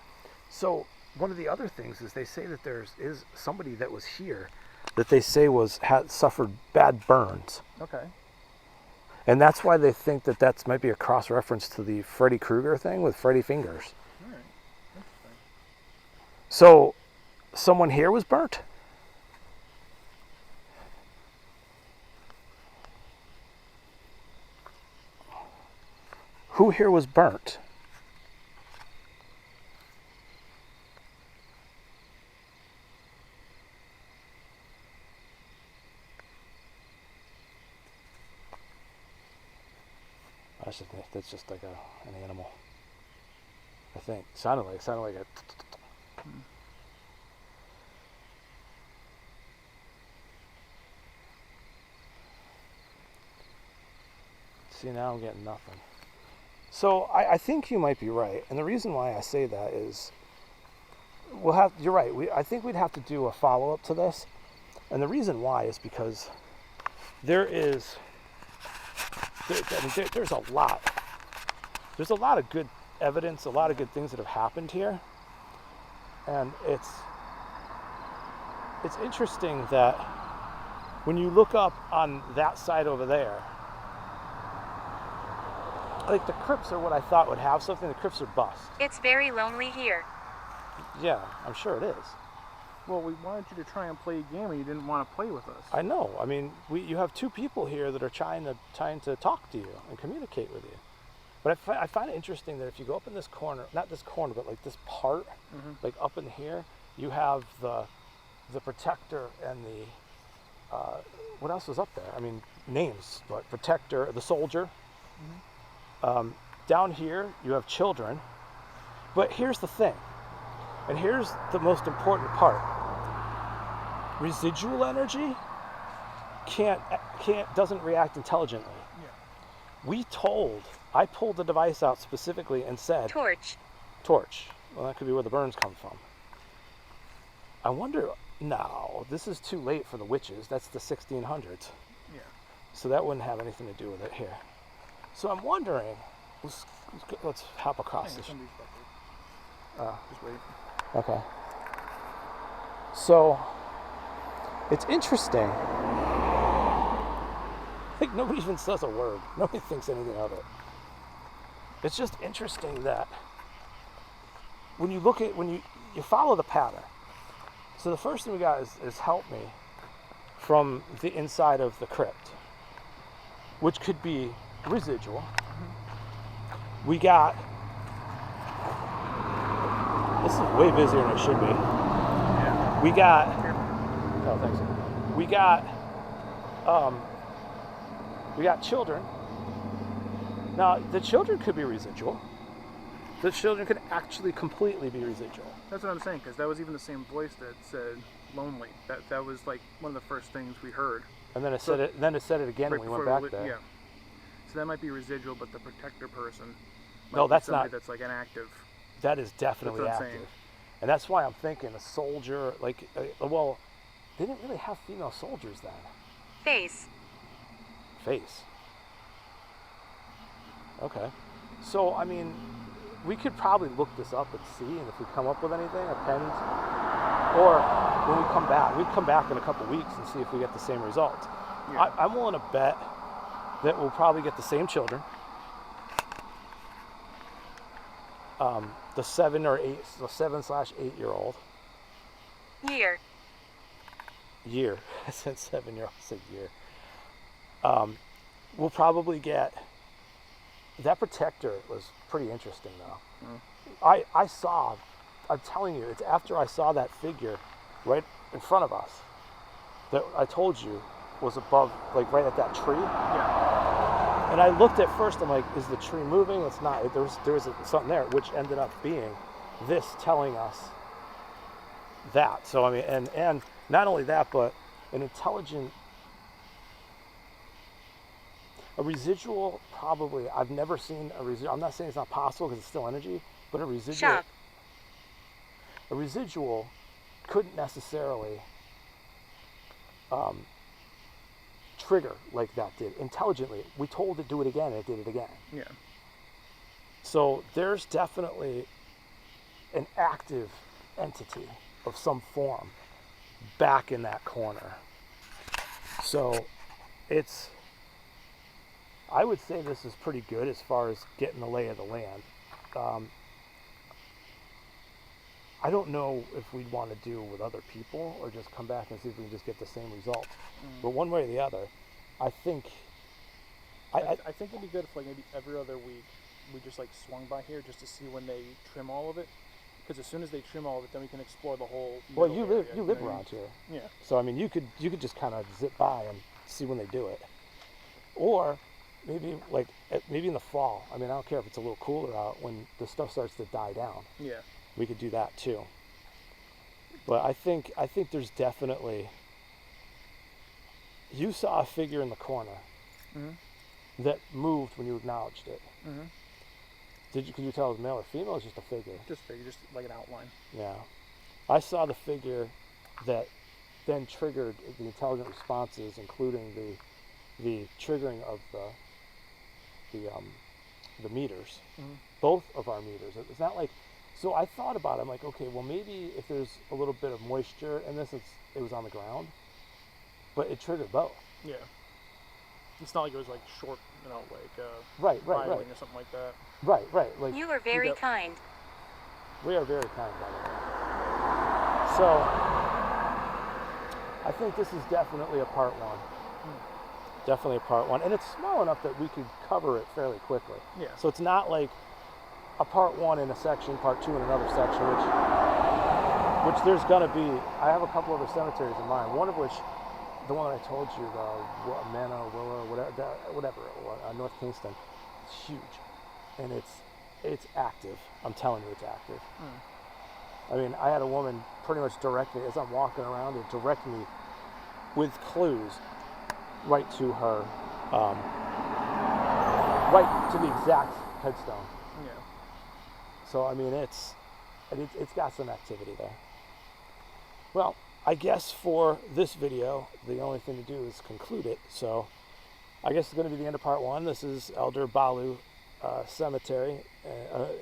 So one of the other things is they say that is somebody that was here that they say had suffered bad burns, Okay. and that's why they think that might be a cross reference to the Freddy Krueger thing with Freddy Fingers. All right. Interesting. So someone here was burnt. Who here was burnt? That's just like an animal. I think sounded like a. See, now I'm getting nothing. So I think you might be right, and the reason why I say that is, you're right. I think we'd have to do a follow-up to this, and the reason why is because there's a lot of good evidence, a lot of good things that have happened here, and it's interesting that when you look up on that side over there, like the crypts are what I thought would have something. The crypts are bust. It's very lonely here. Yeah, I'm sure it is. Well, we wanted you to try and play a game, and you didn't want to play with us. I know. I mean, you have two people here that are trying to talk to you and communicate with you. But I find it interesting that if you go up in this corner, not this corner, but like this part, like up in here, you have the protector and the what else was up there? I mean, names, but protector, the soldier. Down here, you have children. But here's the thing, and here's the most important part. Residual energy doesn't react intelligently. Yeah. I pulled the device out specifically and said Torch. Well, that could be where the burns come from. I wonder, no, this is too late for the witches. That's the 1600s. Yeah. So that wouldn't have anything to do with it here. So I'm wondering, let's hop across this. Somebody's back there. Just wait. Okay. So it's interesting. Like nobody even says a word. Nobody thinks anything of it. It's just interesting that when you follow the pattern. So the first thing we got is help me from the inside of the crypt, which could be residual. We got, this is way busier than it should be. Yeah. We got, oh thanks. We got children. Now the children could be residual. The children could actually completely be residual. That's what I'm saying, because that was even the same voice that said lonely. That was like one of the first things we heard. And then it said it. Then it said it again Right when we went before back there. Yeah. So that might be residual, but the protector person. No, be that's somebody not. That's like inactive. That is definitely That's what I'm active, saying. and that's why I'm thinking a soldier. Like, well, they didn't really have female soldiers then. Face. Face. Okay. So I mean, we could probably look this up and see, and if we come up with anything, or pens, or when we come back, we'd come back in a couple weeks and see if we get the same result. Yeah. I'm willing to bet that we'll probably get the same children. The 7/8-year-old. Year. I said 7-year-old. I said year. We'll probably get. That protector was pretty interesting though. I saw. I'm telling you, it's after I saw that figure right in front of us that I told you was above, like right at that tree. Yeah. And I looked at first, I'm like, is the tree moving? It's not. There was something there, which ended up being this telling us that. So, I mean, and not only that, but an intelligent, a residual, probably, I've never seen a residual. I'm not saying it's not possible because it's still energy, but a residual. Shop. A residual couldn't necessarily trigger like that did intelligently. We told it to do it again, and it did it again. Yeah. So there's definitely an active entity of some form back in that corner. So I would say this is pretty good as far as getting the lay of the land. I don't know if we'd want to do it with other people or just come back and see if we can just get the same results. But one way or the other, I think I think it'd be good if like maybe every other week we just like swung by here just to see when they trim all of it. Because as soon as they trim all of it, then we can explore the whole. Well, middle you area, live know? around here, Yeah. so I mean you could just kind of zip by and see when they do it, or maybe maybe in the fall. I mean, I don't care if it's a little cooler out when the stuff starts to die down. Yeah. We could do that too. But I think there's definitely. You saw a figure in the corner that moved when you acknowledged it. Could you tell it was male or female? Or was it just a figure? Just figure, just like an outline. Yeah. I saw the figure that then triggered the intelligent responses, including the triggering of the meters. Both of our meters. It's not like. So I thought about it. I'm like, okay, well maybe if there's a little bit of moisture in this, it was on the ground, but it triggered both. Yeah. It's not like it was like short, you know, like Right. filing or something like that. Right. Like You are very kind. we are very kind, by the way. So I think this is definitely a part one. Definitely a part one, and it's small enough that we could cover it fairly quickly. Yeah. So it's not like a part one in a section, part two in another section, which there's gonna be. I have a couple other cemeteries in mind. One of which, the one that I told you, the Manor, Willow, whatever, North Kingston, it's huge, and it's active. I'm telling you, it's active. I mean, I had a woman pretty much direct me as I'm walking around and direct me with clues right to her, right to the exact headstone. Yeah. So I mean, it's got some activity there. Well, I guess for this video, the only thing to do is conclude it. So I guess it's going to be the end of part one. This is Elder Ballou Cemetery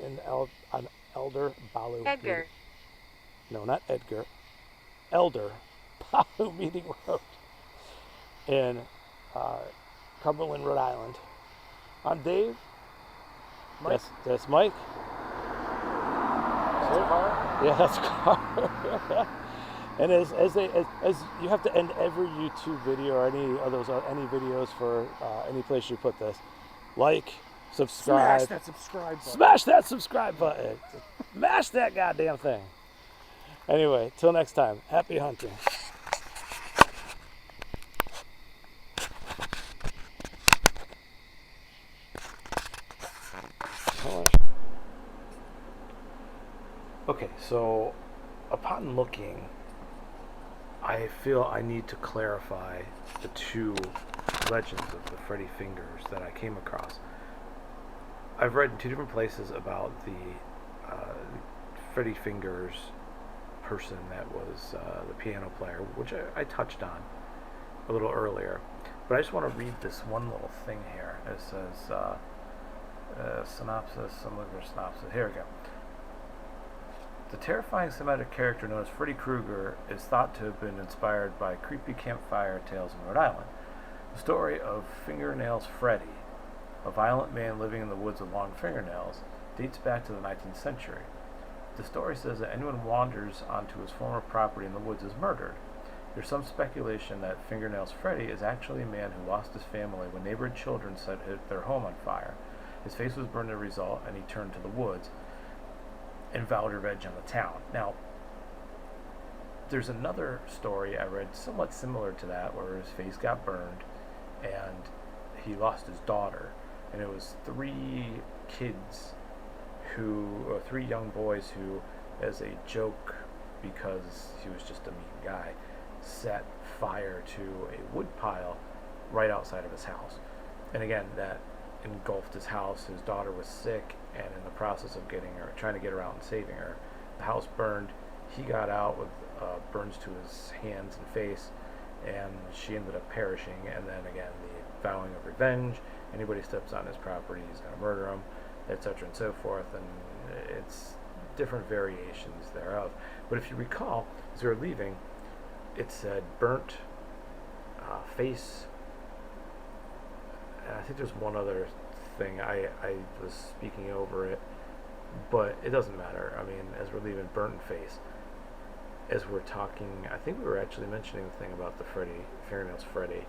in Elder Ballou. Edgar. No, not Edgar. Elder Ballou Meeting Road in Cumberland, Rhode Island. I'm Dave. Mike. That's Mike. Yeah, that's Carl. And as you have to end every YouTube video or any of those any videos for any place you put this, like, subscribe, Smash that subscribe button. smash that subscribe button, mash that goddamn thing. Anyway, till next time, happy hunting. Okay, so upon looking, I feel I need to clarify the two legends of the Freddy Fingers that I came across. I've read in two different places about the Freddy Fingers person that was the piano player, which I touched on a little earlier. But I just want to read this one little thing here. It says, synopsis, I'm looking for synopsis. Here we go. The terrifying Semitic character known as Freddy Krueger is thought to have been inspired by creepy campfire tales in Rhode Island. The story of Fingernails Freddy, a violent man living in the woods with long fingernails, dates back to the 19th century. The story says that anyone who wanders onto his former property in the woods is murdered. There's some speculation that Fingernails Freddy is actually a man who lost his family when neighboring children set their home on fire. His face was burned as a result, and he turned to the woods and vowed revenge on the town. Now, there's another story I read somewhat similar to that, where his face got burned and he lost his daughter. and it was three young boys who, as a joke, because he was just a mean guy, set fire to a wood pile right outside of his house. And again, that engulfed his house. His daughter was sick, and in the process of trying to get her out and saving her, the house burned. He got out with burns to his hands and face, and she ended up perishing. And then again, the vowing of revenge. Anybody steps on his property, he's going to murder him, etc. and so forth. And it's different variations thereof. But if you recall, as we were leaving, it said burnt face. And I think there's one other thing. I was speaking over it, but it doesn't matter. I mean, as we're leaving, burnt face. As we're talking, I think we were actually mentioning the thing about the fingernails Freddy.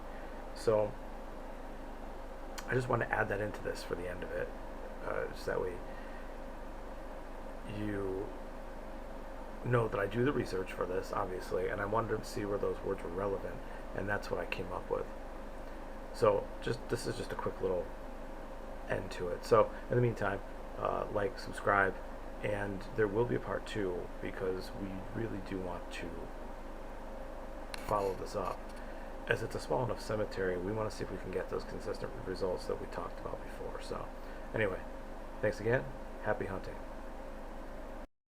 So I just want to add that into this for the end of it, just that way you know that I do the research for this, obviously, and I wanted to see where those words were relevant, and that's what I came up with. So this is just a quick little end to it. So in the meantime, like, subscribe, and there will be a part 2 because we really do want to follow this up. As it's a small enough cemetery, we want to see if we can get those consistent results that we talked about before. So anyway, thanks again. Happy hunting.